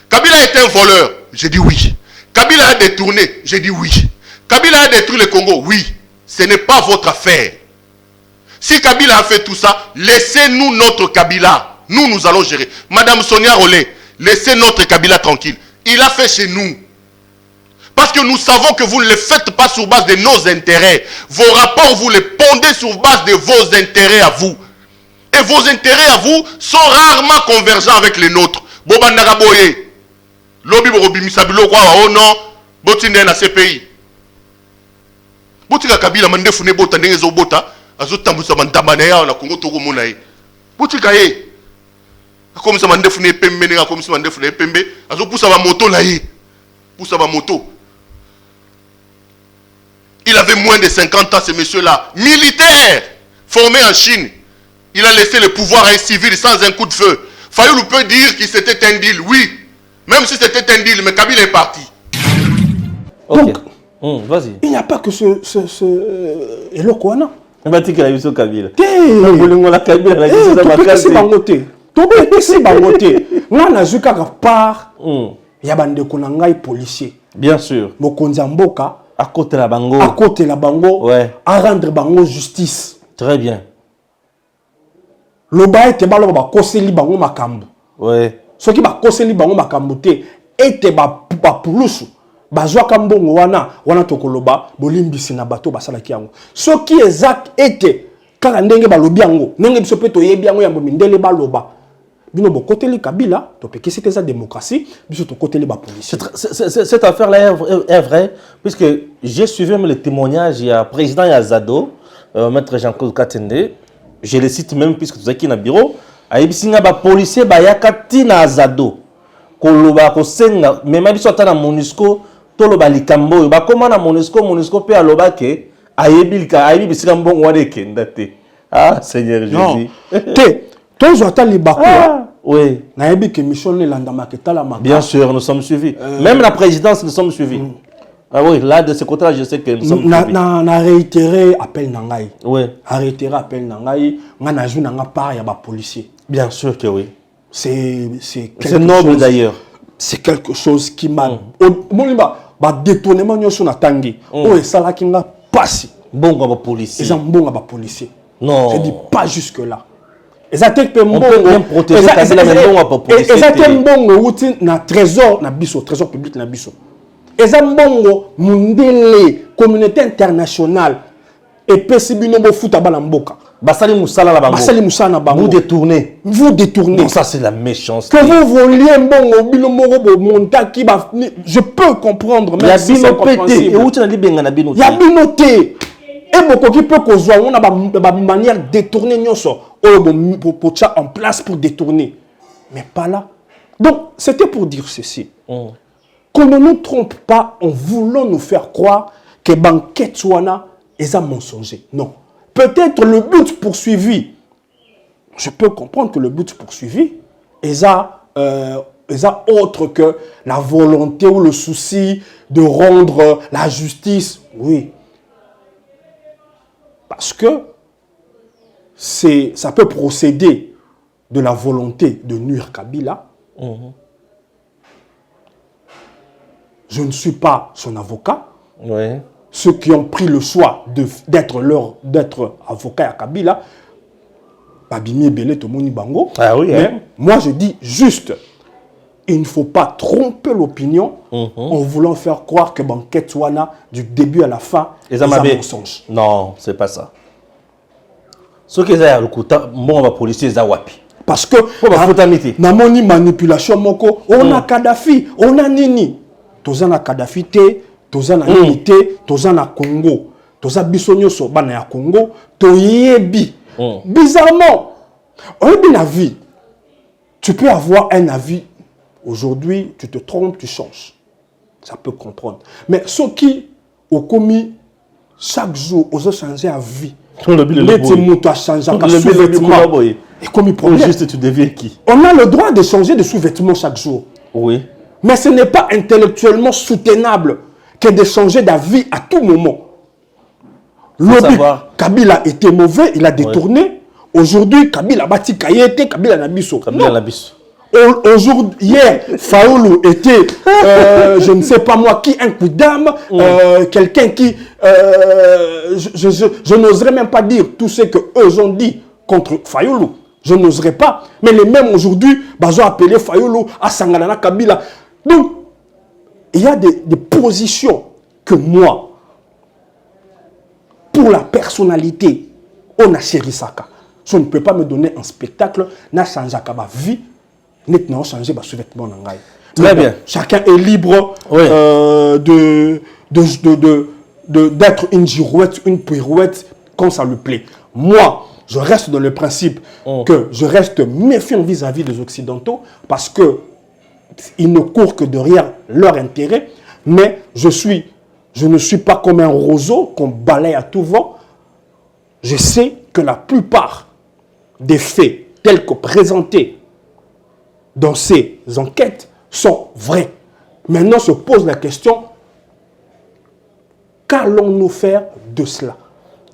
Kabila est un voleur. J'ai dit oui. Kabila a détourné. J'ai dit oui. Kabila a détruit le Congo. Oui. Ce n'est pas votre affaire. Si Kabila a fait tout ça, laissez-nous notre Kabila. Nous allons gérer. Madame Sonia Rollet, laissez notre Kabila tranquille. Il a fait chez nous. Parce que nous savons que vous ne le faites pas sur base de nos intérêts. Vos rapports, vous les pondez sur base de vos intérêts à vous. Et vos intérêts à vous sont rarement convergents avec les nôtres. Boba Nagaboye. Lobby Borobi Sabilo quoi, oh non, Botine na CPI. Botika Kabila mande fune bota ndezo bota, azotambusa mandamana ya na Congo Togo monae. Botika ye. Comme ça mande fune pembe nga comme ça mande fune pembe, azopusa ba moto na ye. Pousa ba moto. Il avait moins de 50 ans ce monsieur-là, militaire, formé en Chine. Il a laissé le pouvoir à un civil sans un coup de feu. Fayoulou peut dire qu'il c'était un deal, oui. Même si c'était un deal, mais Kabila est parti. Ok. Vas-y. Il n'y a pas que ce Elokwana. Il m'a dit qu'il a eu ce Kabila. La Kabila. policier. Bien sûr. Mokonzi Mboka. À côté la bango. À côté la bango. Ouais. À rendre bango justice. Très bien. Loba ete balo ba koseli bango makambu. Ouais. Ce qui ba koseli bango makambu te ete ba pulusu. Bazwa kambongo wana tokoloba bolimbisi na bato basala kiango. Ce qui exact ete kaka ndenge ba lobi yango. Ndenge biso pe to yebi yango yambo mindele ba loba. Bino bo koteli Kabila, to pe c'était sa démocratie, biso to koteli ba police. Cette affaire-là est vraie puisque j'ai suivi même le témoignage, il y a président Yazado, maître Jean-Claude Katende. Je le cite même puisque tu es qui na bureau. Aïbisinga ba policier ba yakati na Azado. Koloba ko senga même biso ta na MONUSCO toloba likambo ba koma na MONUSCO pe aloba ke ayebilika ayibisinga mbongo wade kendate. Ah Seigneur Jésus. Te tous attendent les bakwa. Oui. Na yebi ke mission ne landama ke tala maka. Bien sûr, nous sommes suivis. Même la présidence nous sommes suivis. Ah oui, là de ce côté-là, je sais que nous sommes suivis. Na réitéré appel nangai. Oui. A réitéré appel nangai, nga na jou nanga part ya ba policier. Bien sûr que oui. C'est noble d'ailleurs. C'est quelque chose qui m'a ba détournement nyoso na tangi. O esala ki nga pasi. Bongo ba policier. Ils bongo ba policier. Non. Je dis pas jusque là. On peut bien protéger Kabila mais bongo ba policier. Exactement bongo outi na trésor public na biso. Ezambongo mundele communauté internationale et pesibino bo futa bala mboka. Basali musala la bango. Basali musala na bango. Vous détournez. Non, ça c'est la méchanceté. Que vous voliez mbongo bino moro bo montaki ba je peux comprendre même si c'est compréhensible. Et où tu as dit benga na bino. Ya binoté. Et beaucoup qui peut causer, on a une manière détournée pour en place pour détourner. Mais pas là. Donc, c'était pour dire ceci. Qu'on ne nous trompe pas en voulant nous faire croire que banquette Wana est un mensonger. Non. Peut-être le but poursuivi, je peux comprendre que le but poursuivi est autre que la volonté ou le souci de rendre la justice. Oui. Parce que ça peut procéder de la volonté de nuire Kabila. Je ne suis pas son avocat. Oui. Ceux qui ont pris le choix d'être avocat à Kabila, Babimi Belé Tomoni Bango. Ah oui, mais moi je dis juste, il ne faut pas tromper l'opinion en voulant faire croire que Banquette Wana, du début à la fin, est un mensonge. Non, c'est pas ça. Ce qui est le coup, bon, la police est wapi. Parce que dans mon manipulation, on a Kadhafi, on a Nini. Toza na Kadhafi te, toza na Nini te, toza na Congo. Toza bisonyo so bana ya Congo, toyebi. Bizarrement, on a bien avis. Tu peux avoir un avis. Aujourd'hui, tu te trompes, tu changes. Ça peut comprendre. Mais ceux qui ont commis chaque jour, ont changé à vie. Et comme il juste, tu deviens qui? On a le droit de changer de sous-vêtements chaque jour. Oui. Mais ce n'est pas intellectuellement soutenable que de changer d'avis à tout moment. Kabila était mauvais, il a détourné. Oui. Aujourd'hui, Kabila a bâti Kayete, Kabila Nabiso. Kabila Nabiso. Aujourd'hui, hier, Faoulou était, je ne sais pas moi qui, un coup d'âme, quelqu'un qui, je n'oserais même pas dire tout ce qu'eux ont dit contre Fayoulou. Je n'oserais pas. Mais les mêmes aujourd'hui, ils ont appelé Fayoulou à Sangalana Kabila. Donc, il y a des positions que moi, pour la personnalité, on a chéri Saka. Je ne peux pas me donner un spectacle, n'a changé ma vie. Maintenant, changer ma sous-vêtement. Très bien. Chacun est libre d'être une girouette, une pirouette, quand ça lui plaît. Moi, je reste dans le principe que je reste méfiant vis-à-vis des Occidentaux parce qu'ils ne courent que derrière leur intérêt. Mais je ne suis pas comme un roseau qu'on balaye à tout vent. Je sais que la plupart des faits tels que présentés dans ces enquêtes sont vrais. Maintenant se pose la question, qu'allons-nous faire de cela?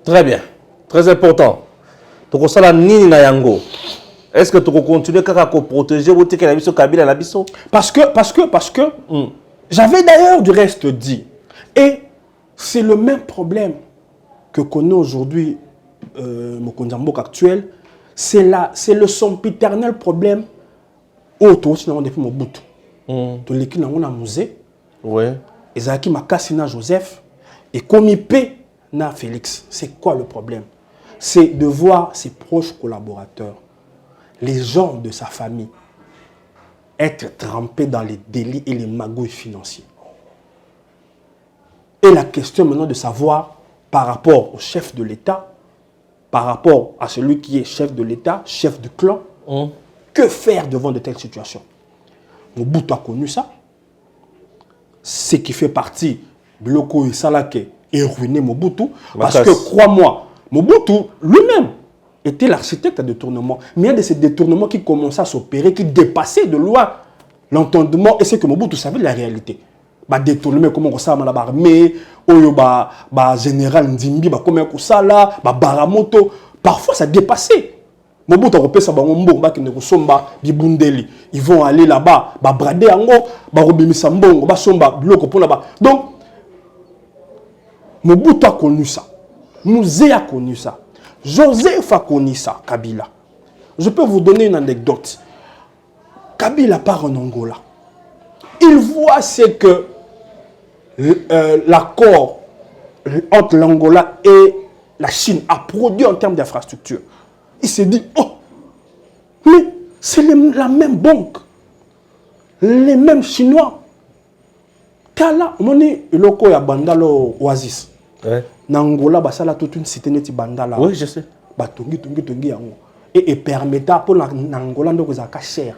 Très bien, très important. Donc ça la nini na yango. Est-ce que tu vas continuer à protéger ou que la biso Kabila la biso? Parce que j'avais d'ailleurs du reste dit, et c'est le même problème que connaît aujourd'hui Mokonzambo actuel, c'est le sempiternel problème. Oh, tu aussi n'avons depuis Mobutu. Tu l'écris dans un musée. Oui. Ezaki Makasina Joseph et Komipé na Félix. C'est quoi le problème? C'est de voir ses proches collaborateurs, les gens de sa famille, être trempés dans les délits et les magouilles financiers. Et la question maintenant de savoir, par rapport au chef de l'État, par rapport à celui qui est chef de l'État, chef du clan, que faire devant de telles situations? Mobutu a connu ça. Ce qui fait partie de Biloko et Salake et ruiné Mobutu. Parce que, crois-moi, Mobutu lui-même était l'architecte de détournement. Mais il y a de ces détournements qui commençaient à s'opérer, qui dépassaient de loin l'entendement. Et c'est que Mobutu savait la réalité. Détournement, comment on s'est dans l'armée, général Nzimbi, comment on s'est là, Baramoto. Parfois, ça dépassait. Mobutu a repéré ça, ils vont aller là-bas, brader ango, donc Mobutu a connu ça, Mouzé a connu ça, Joseph a connu ça, Kabila. Je peux vous donner une anecdote. Kabila part en Angola. Il voit ce que l'accord entre l'Angola et la Chine a produit en termes d'infrastructure. Il s'est dit, oh, mais c'est la même banque, les mêmes Chinois. Kala, moni loko ya bandalo Oasis. Ouais. Nangola, basala toute une cité neti bandala. Oui, je sais. Tongi yango. Et permettra pour Nangola de kozaka cher.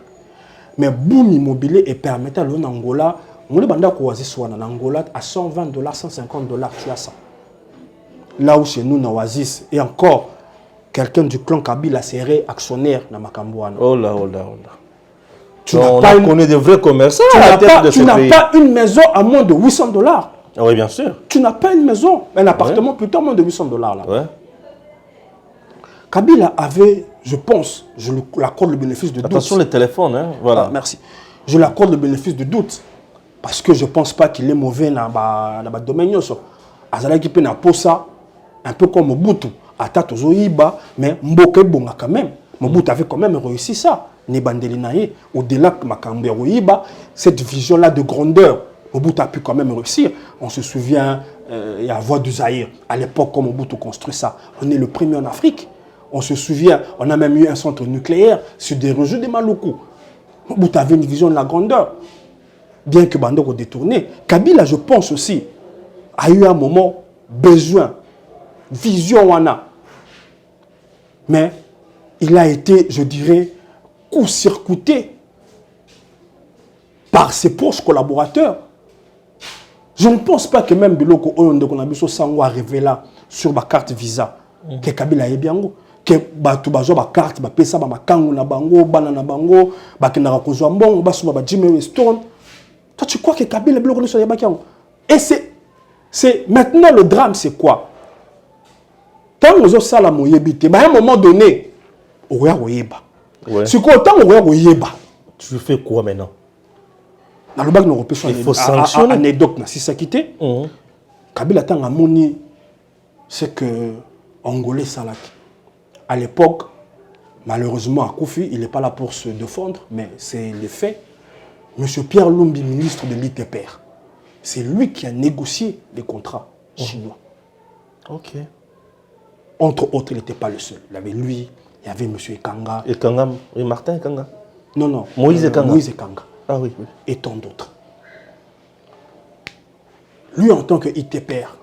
Mais boom immobilier et permettra le Nangola, on le banda koazi soit en Angola à $120, $150, tu as ça. Là où chez nous, na Oasis, et encore, quelqu'un du clan Kabila serait actionnaire dans Makambouana. Oh là, oh là, oh là. Tu n'as pas connaît de vrais commerçants. Tu n'as pas une maison à moins de $800. Ah oui, bien sûr. Tu n'as pas une maison, un appartement plutôt à moins de $800 là. Ouais. Kabila avait, je pense, je lui accorde le bénéfice de doute. Attention les téléphones, hein. Voilà. Ah, merci. Je lui accorde le bénéfice de doute. Parce que je ne pense pas qu'il est mauvais dans le domaine. Azala qui peut na posa, un peu comme Mobutu. Ata tozoyiba, mais Mboke bonga quand même. Mobutu avait quand même réussi ça. Nebandelinaye, au-delà de Makambe Royiba, cette vision-là de grandeur, Mobutu a pu quand même réussir. On se souvient, il y a Voix du Zaïre. À l'époque, quand Mobutu construit ça, on est le premier en Afrique. On se souvient, on a même eu un centre nucléaire sur des rejets de Maluku. Mobutu avait une vision de la grandeur. Bien que Bandoko détourné. Kabila, je pense aussi, a eu un moment besoin, vision wana. Mais il a été, je dirais, court-circuité par ses proches collaborateurs. Je ne pense pas que même Biloko Oyonde Konabiso Sango a révélé sur ma carte Visa que Kabila est bien. Que batu bazo ba carte ba pesa ba makangu na bango bana na bango ba kinara kozwa mbongo ba suba ba Jimmy Weston. Toi tu crois que Kabila Biloko ne soit pas kiango? Et c'est maintenant le drame, c'est quoi? Quand nous avons ça la moyébité, à un moment donné, on va oyeba. C'est quoi tant on va oyeba? Tu fais quoi maintenant? Dans le bac nous repêchons. Il faut sanctionner. Anecdote na si ça quitté. Kabila tant amoni, c'est que Angolais Salaki. À l'époque, malheureusement à Koufi, il n'est pas là pour se défendre, mais c'est le fait. Monsieur Pierre Lumbi, ministre de l'ITPR, c'est lui qui a négocié les contrats chinois. Ok. Entre autres, il n'était pas le seul. Il y avait lui, il y avait M. Ekanga. Ekanga, oui, Martin Ekanga. Non. Moïse Ekanga. Moïse Ekanga. Ah oui. Et tant d'autres. Lui, en tant que ITPR,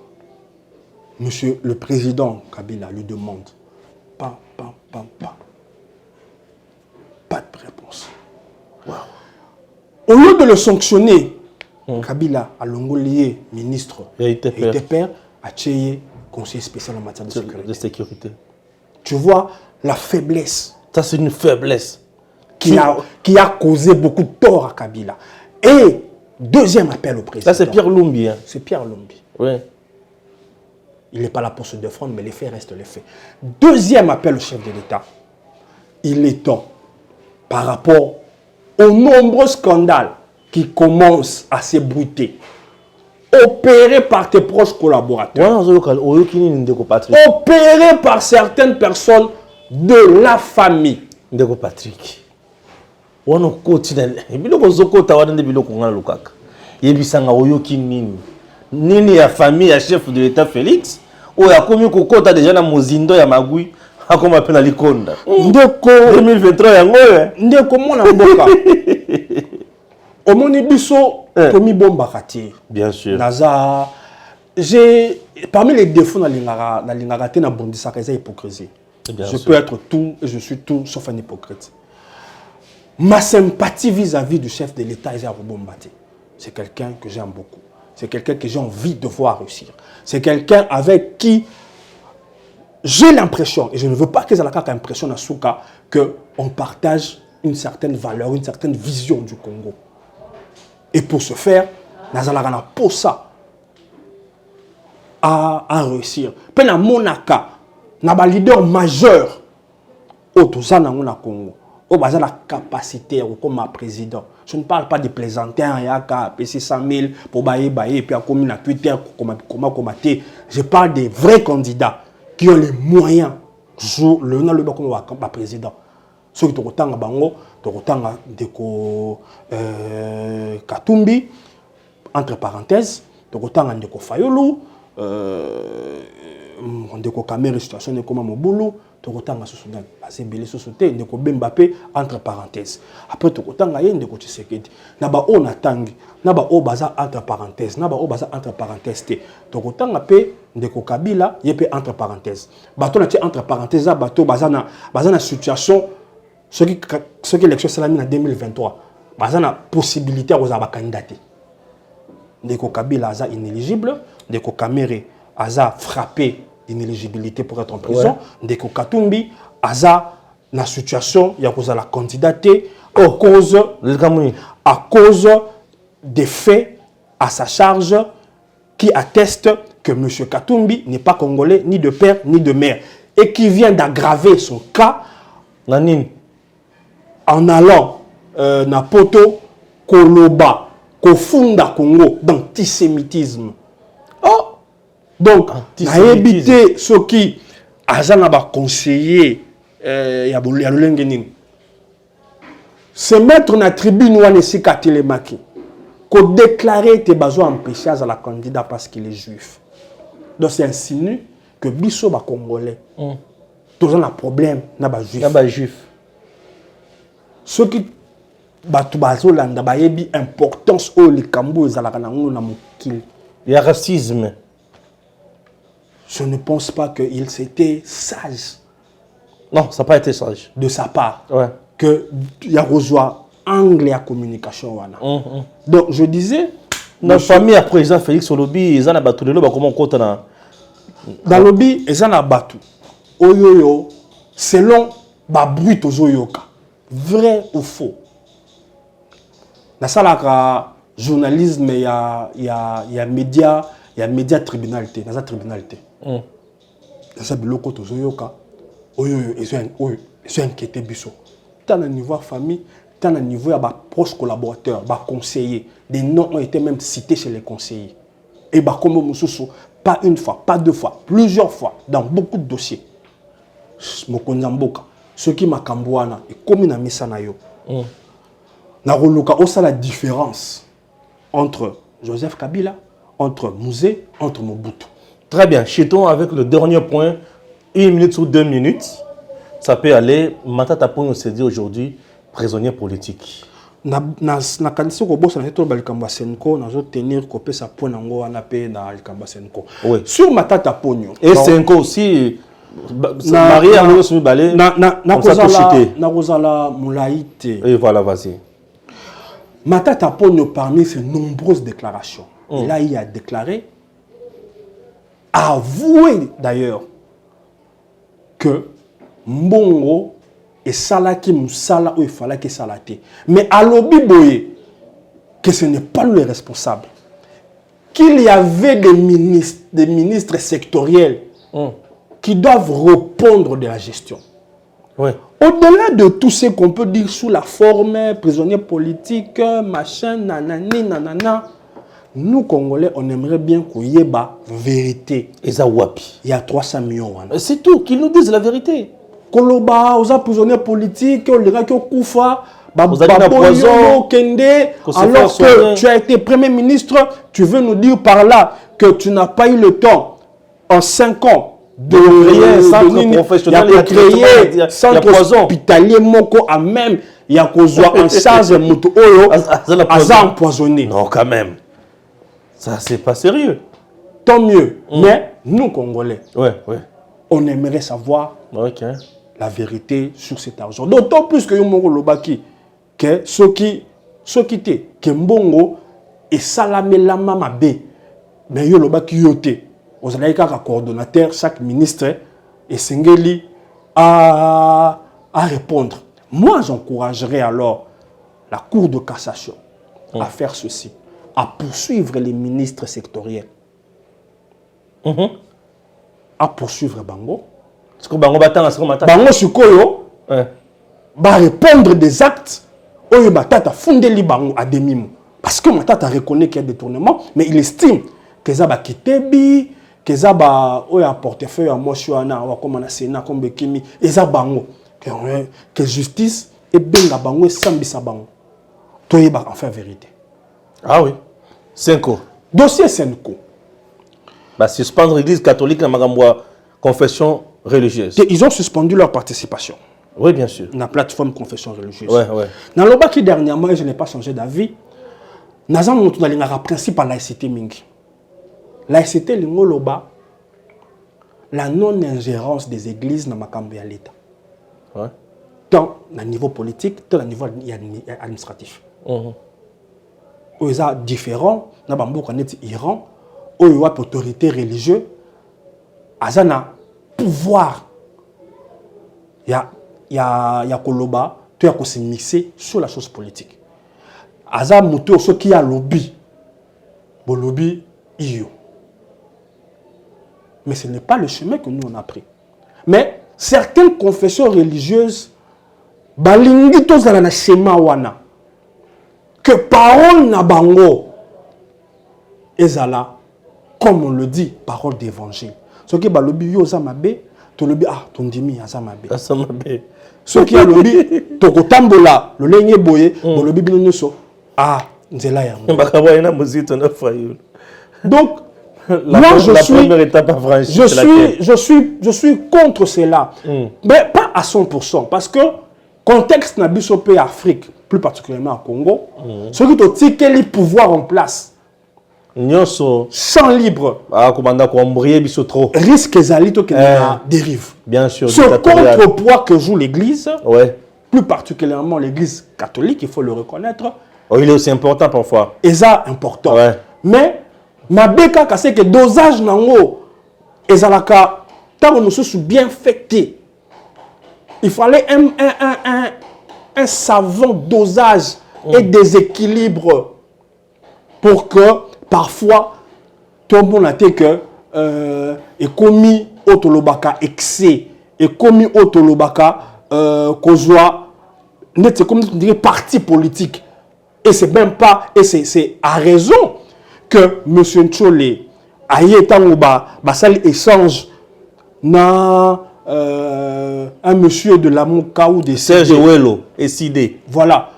monsieur le président Kabila lui demande pas de réponse. Wow. Au lieu de le sanctionner, Kabila a l'ongolier ministre et ITPR a tué conseiller spécial en matière de sécurité. Tu vois la faiblesse. Ça, c'est une faiblesse. Qui a causé beaucoup de tort à Kabila. Et deuxième appel au président. Ça, c'est Pierre Lumbi. Hein. C'est Pierre Lumbi. Oui. Il n'est pas là pour se défendre, mais les faits restent les faits. Deuxième appel au chef de l'État. Il est temps, par rapport aux nombreux scandales qui commencent à s'ébruiter, opérés par tes proches collaborateurs, opérés par certaines personnes de la famille. Ndeko Patrick. Wano continue. Biloko zokota wadande biloko ngana lukaka. Yebisanga oyoki nini. Nini ya famille ya chef de l'État Félix. Oyo akomi kokota déjà na mozindo ya magui. Akoma pena likonda. Ndeko 2023 yango ye. Ndeko mona mboka. Omoni biso tomi bomba kati. Bien sûr. Naza j'ai parmi les défauts na lingaka te na bondisaka eza hypocrisie. Je peux être tout et je suis tout sauf un hypocrite. Ma sympathie vis-à-vis du chef de l'État est Bombati. C'est quelqu'un que j'aime beaucoup. C'est quelqu'un que j'ai envie de voir réussir. C'est quelqu'un avec qui j'ai l'impression, et je ne veux pas que ça ait l'impression à Souka, qu'on partage une certaine valeur, une certaine vision du Congo. Et pour ce faire, Nazalagana pour ça à réussir. Pena Monaka, n'a leader majeur au Tozana na Congo. Au bas la capacité comme président. Je ne parle pas de plaisanter, il y a PC 100 000 pour bailler, et puis à commun à Twitter, comment. Je parle des vrais candidats qui ont les moyens de jouer le nom de président. Ceux qui ont autant bango, autant de Katumbi, entre parenthèses, autant de Fayulu, ndeko caméra situation ne comme mobulu tokotanga sosudan basé belé sosoté ndeko Bembappé entre parenthèses après tokotanga ye ndeko Tshisekedi na ba o natangi na ba o baza entre parenthèses na ba o baza entre parenthèses té tokotanga pe ndeko Kabila ye pe entre parenthèses bato na entre parenthèses bato baza na situation ce qui élection salami en 2023 baza na possibilité à ba candidater ndeko Kabila aza inéligible ndeko Kamere aza frappé d'inéligibilité pour être en prison. Ndeko Katumbi aza na situation ya kozala candidaté à cause des faits à sa charge qui attestent que M. Katumbi n'est pas congolais ni de père ni de mère et qui vient d'aggraver son cas en allant na poto koloba kofunda Congo d'antisémitisme. Donc, na évité ce qui azana ba conseiller ya lolenge se mettre na tribune wana sika Telemaki ko déclarer tes besoins empêcher à la candidat parce qu'il est juif. Donc c'est insinue que biso ba congolais tous on a problème na ba juif. Ce qui batu bazolanda ba yebi importance o likambo ezalaka na ngono na mokili. Il y a racisme. Je ne pense pas qu'il s'était sage. Non, ça n'a pas été sage. De sa part. Ouais. Que il y a rejoint anglais à communication. Donc je disais... Notre famille a président Félix Olobi, ils ont abattu le lobby, comment on compte dans... Dans le lobby, ils ont abattu. Oyoyo, selon Babruit Ozoyoka. Vrai ou faux? Dans ça, journalisme, il y a média, il y a média tribunalité. Dans ça, tribunalité. Dans ça, biloko tozoyoka. Oyoyo, ils sont inquiétés biso. Tant à niveau famille, tant à niveau de proches collaborateurs, conseillers. Des noms ont été même cités chez les conseillers. Et comme Moussoussou, pas une fois, pas deux fois, plusieurs fois, dans beaucoup de dossiers. Mokonzamboka, ce qui m'a kambouana, et comme il a mis ça na yo. Na roluka, on sait la différence entre Joseph Kabila, entre Mouzé, entre Mobutu. Très bien. Chetons avec le dernier point, 1 minute ou 2 minutes. Ça peut aller. Matata Ponyo s'est dit aujourd'hui prisonnier politique. Na kanisi ko bossa na to balikamba Senko na zo tenir ko pesa point nango wana pe na likamba Senko. Oui. Sur Matata Ponyo. Et Senko aussi marié à nous sur balé. Na kozala mulaite. Et voilà, vas-y. Matata Ponyo parmi ses nombreuses déclarations. Et là il a déclaré, avoué d'ailleurs que Mbongo et Salaki Moussala ou il fallait que Salaté. Mais à l'obi boye que ce n'est pas le responsable. Qu'il y avait des ministres sectoriels qui doivent répondre de la gestion. Oui. Au-delà de tout ce qu'on peut dire sous la forme prisonnier politique, machin, nanani, nanana, nous, Congolais, on aimerait bien qu'il y ait la vérité. Et ça, wapi. Il y a 300 millions. C'est tout, qu'ils nous disent la vérité. Koloba, aux prisonniers politiques, on dirait que Koufa, poison, Kende, alors que tu as été Premier ministre, tu veux nous dire par là que tu n'as pas eu le temps, en 5 ans, de créer un centre professionnel, de créer un centre hospitalier, moko à même, il y a qu'on soit en charge, moto oyo, à empoisonné. Non, quand même. Ça, c'est pas sérieux. Tant mieux. Mais nous, Congolais, on aimerait savoir la vérité sur cet argent. D'autant plus que Yomoro Lobaki, que ceux qui étaient, que Mbongo et Salamé Lama Mabe, mais Yolobaki Yote, aux Alaïka coordonnateur, chaque ministre, et Sengeli à répondre. Moi, j'encouragerais alors la Cour de cassation à faire ceci, à poursuivre les ministres sectoriels, à poursuivre Bango. Bango Sukoyo va répondre des actes où Matata fondeli Bango à demi-mot. Parce que Matata reconnaît qu'il y a des détournements, mais il estime que ça va quitter, que ça va portefeuille à Moshuana, comme on a Sénat, comme Bekimi, et ça Bango. Que justice et Benga Bango et Sambisa Bango. Toi, en fait vérité. Ah oui. Senko. Dossier Senko. Bah, suspendre l'église catholique dans ma confession religieuse. Ils ont suspendu leur participation. Oui, bien sûr. Dans la plateforme confession religieuse. Ouais, ouais. Dans le bas qui dernièrement, je n'ai pas changé d'avis. Nous avons un principe à laïcité mingi. Laïcité, la non-ingérence des églises dans ma l'État. Ouais. Tant au niveau politique, tant au niveau administratif. Où ils sont différents, dans l'Iran, où il y a autorité religieuse, ils ont un pouvoir. Il y a Koloba, tu as se mixer sur la chose politique. Aza muto ce qui a lobby. Bon lobby iyo. Mais ce n'est pas le chemin que nous on a pris. Mais certaines confessions religieuses balingi tozala na schéma wana que parole na bango ezala comme on le dit parole d'évangile. Ce qui ba lobby yo za mabe, to lobby ah tondimi za mabe. Ça mabe. Ce qui a lobby to kotambola le lenye boye, bo lobby bino nyoso. Ah, nzela ya. Donc, moi je suis contre cela. Mais pas à 100%. Parce que contexte na biso pe Afrique, plus particulièrement au Congo, ceux qui ont tiré les pouvoirs en place, champ libre, risque ezalito que dérive. Bien sûr. Ce contrepoids que joue l'Église, ouais. Plus particulièrement l'Église catholique, il faut le reconnaître. Oh, il est aussi important parfois. Et ça, important. Ouais. Mais, ma béka, c'est que dosage nango, et ça la ka, tant nous sommes bien fêtés. Il fallait un savant dosage et déséquilibre pour que, parfois, tout le monde a dit que, et commis autolobaka excès, et commis autolobaka, kozwa, c'est comme on dirait parti politique. Et c'est même pas, et c'est à raison que M. Nchole a été en échange na un monsieur de la Mouka ou des Serge Ouello, SID. Voilà.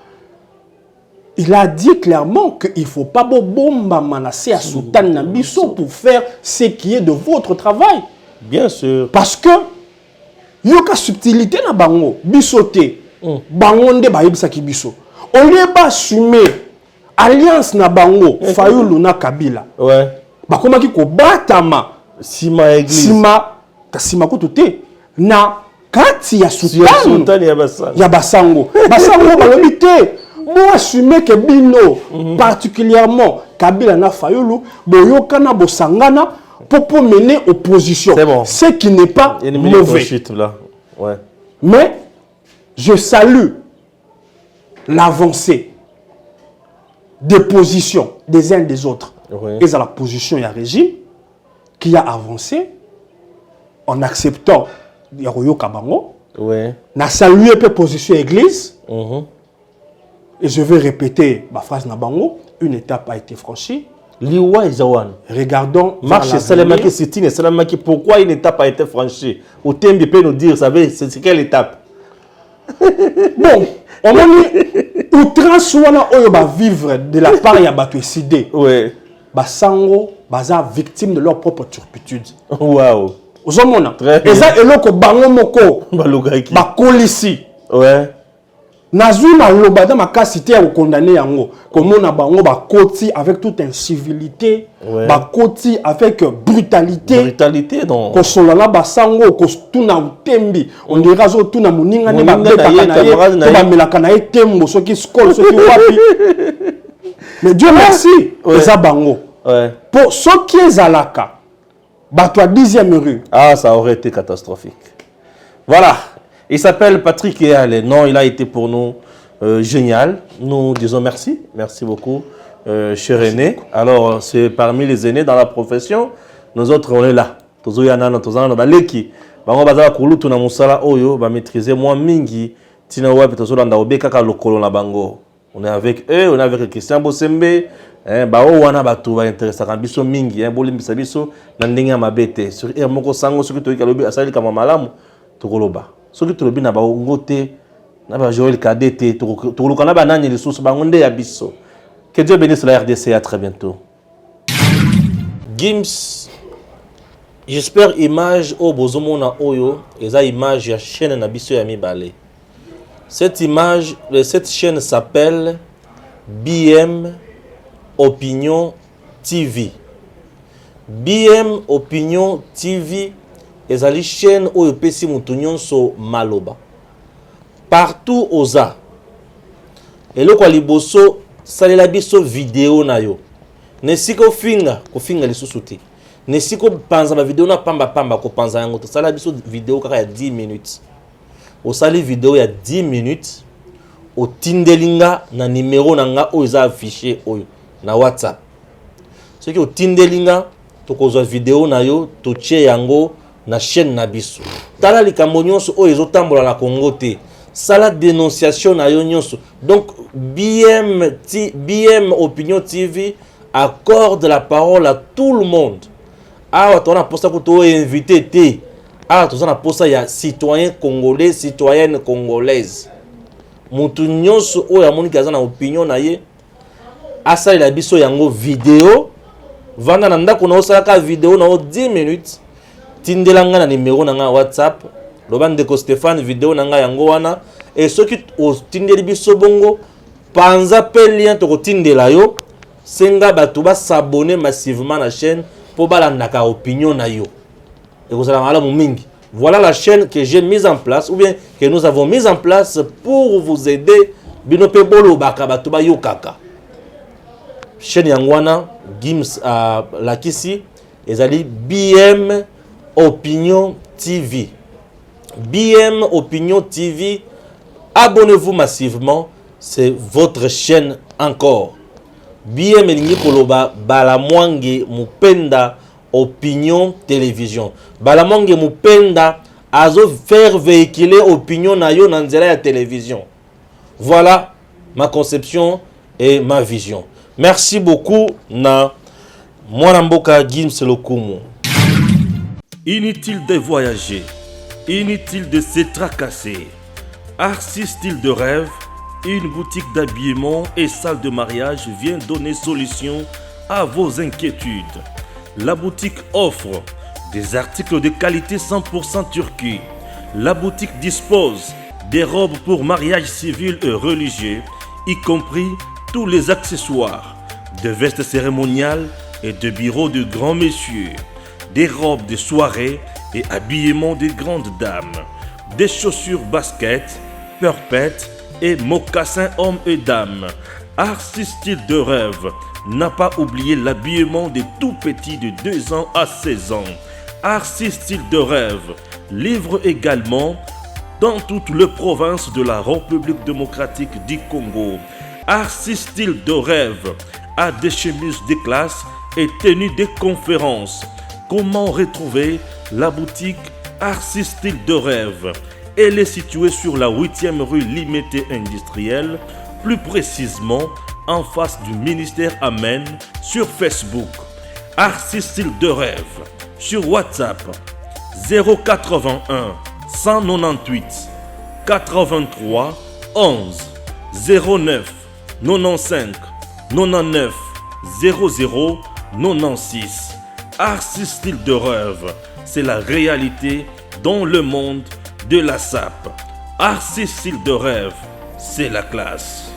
Il a dit clairement qu'il ne faut pas bomba manasser à Sultan Nabiso pour faire ce qui est de votre travail. Bien sûr. Parce que il y a une subtilité na bango, bisoté, bango nde ba yebisa ki biso. On lieu d'assumer alliance na bango Fayulu na Kabila. Ouais. Ba koma ki ko batama sima église. Sima ko tuté na kati ya sultan ya basango. Basango ba lobité. Bo assumer que bino particulièrement Kabila na Fayulu boyoka na bosangana pour mener opposition. C'est bon. Ce qui n'est pas mauvais. Là. Ouais. Mais je salue l'avancée des positions des uns des autres. Oui. Et à la position du régime qui a avancé en acceptant Yaroyo Kabango. Oui. Na salué la position église. Et je vais répéter ma phrase Nabango. Une étape a été franchie. Liwa et Zawan. Regardons. Marche Salamaki Sitine, Salamaki, pourquoi une étape a été franchie? Au Tembi peut nous dire, vous savez, c'est quelle étape? Bon, on a dit, outrance va vivre de la part de Bato SID. Oui. Basango, baza victime de leur propre turpitude. Waouh. Ozomona. Très bien. Et ça, et l'autre bango moko. Balogaki. Bakolisi. Ouais. Nazui na lobada ma cité à condamner yango. Comme on a bango bakoti avec toute incivilité, ouais. Bakoti avec brutalité. Brutalité donc. Kosolala basango kostuna utembi. On dira zo tuna muninga ne ba beta na ye, ba melaka na ye tembo soki skol soki wapi. Mais Dieu merci, ouais. Eza bango. Ouais. Pour ceux qui est alaka, batwa 10e rue. Ah, ça aurait été catastrophique. Voilà. Il s'appelle Patrick Eyale. Non, il a été pour nous génial. Nous disons merci. Merci beaucoup, cher aîné. Alors, c'est parmi les aînés dans la profession. Nous autres, on est là. Maîtriser moins mingi. On est avec eux, on est avec Christian Bosembe. Wana batu ba intéressant biso mingi, bolimbisa biso na ndenge mabete. Sur moko sango soki toyika lobi asali kama malamu tokoloba. Soki tolobi na ba ngote na ba Joël Kadete tokoluka na ba nani lisusu bangonde ya biso. Que Dieu bénisse la RDC, à très bientôt. Gims J'espère image au bozomona oyo, eza image ya chaîne na biso ya mibale. Cette chaîne s'appelle BM Opinion TV. BM Opinion TV ezali chaîne oyo pesi mutu nyonso maloba. Partout oza. Eloko liboso salela biso vidéo na yo. Nesiko finga lisusu te. Nesiko panza ba vidéo na pamba ko panza yango to sala biso vidéo kaka ya 10 minutes. O sali vidéo ya 10 minutes o tindelinga na numéro na nga oyo eza affiché oyo na WhatsApp. Soki o tindelinga to kozwa vidéo na yo to tie yango na chaîne na biso. Tala likambo nyonso oyo ezotambola na Congo te. Sala dénonciation na yo nyonso. Donc BM Opinion TV accorde la parole à tout le monde. Ah, tu as posta ko invité te. Ah, tu as posta ya citoyen congolais, citoyenne congolaise. Mutu nyonso oyo amoni kaza na opinion na ye. Asali la biso yango vidéo. Vanda na ndako na osalaka vidéo na 10 minutes. Tindelanga na numéro na nga WhatsApp. Lobande ko Stéphane vidéo na nga yango wana. Et ceux qui o tindeli biso bongo panza pe lien to ko tindela yo. Senga bato ba s'abonner massivement à la chaîne pour balandaka opinion na yo. Et vous allez malamu mingi. Voilà la chaîne que j'ai mise en place ou bien que nous avons mise en place pour vous aider binope bolo baka bato ba yokaka. Chaîne yangwana Gims lakisi ezali BM Opinion TV. BM Opinion TV, abonnez-vous massivement, c'est votre chaîne encore. BM elingi koloba Balamwange Mupenda Opinion Télévision. Balamwange Mupenda azo faire véhiculer opinion na yo na nzela ya télévision. Voilà ma conception et ma vision. Merci beaucoup na Mwana Mboka Gims Lokumu. Inutile de voyager, inutile de se tracasser. Arcis Style de Rêve, une boutique d'habillement et salle de mariage vient donner solution à vos inquiétudes. La boutique offre des articles de qualité 100% turquie. La boutique dispose des robes pour mariage civil et religieux, y compris tous les accessoires, de vestes cérémoniales et de bureaux de grands messieurs, des robes de soirée et habillement de grandes dames, des chaussures basket, perpètes et mocassins hommes et dames. Arcis Style de Rêve n'a pas oublié l'habillement des tout petits de 2 ans à 16 ans. Arcis Style de Rêve livre également dans toutes les provinces de la République démocratique du Congo. Arcis Style de Rêve a des chemises de classe et tenues de conférences. Comment retrouver la boutique Arcis Style de Rêve? Elle est située sur la 8e rue Limité Industrielle, plus précisément en face du ministère Amen sur Facebook. Arcis Style de Rêve sur WhatsApp 081 198 83 11 09 95 99 00 96. Arcis Style de Rêve, c'est la réalité dans le monde de la SAP. Arcis Style de Rêve, c'est la classe.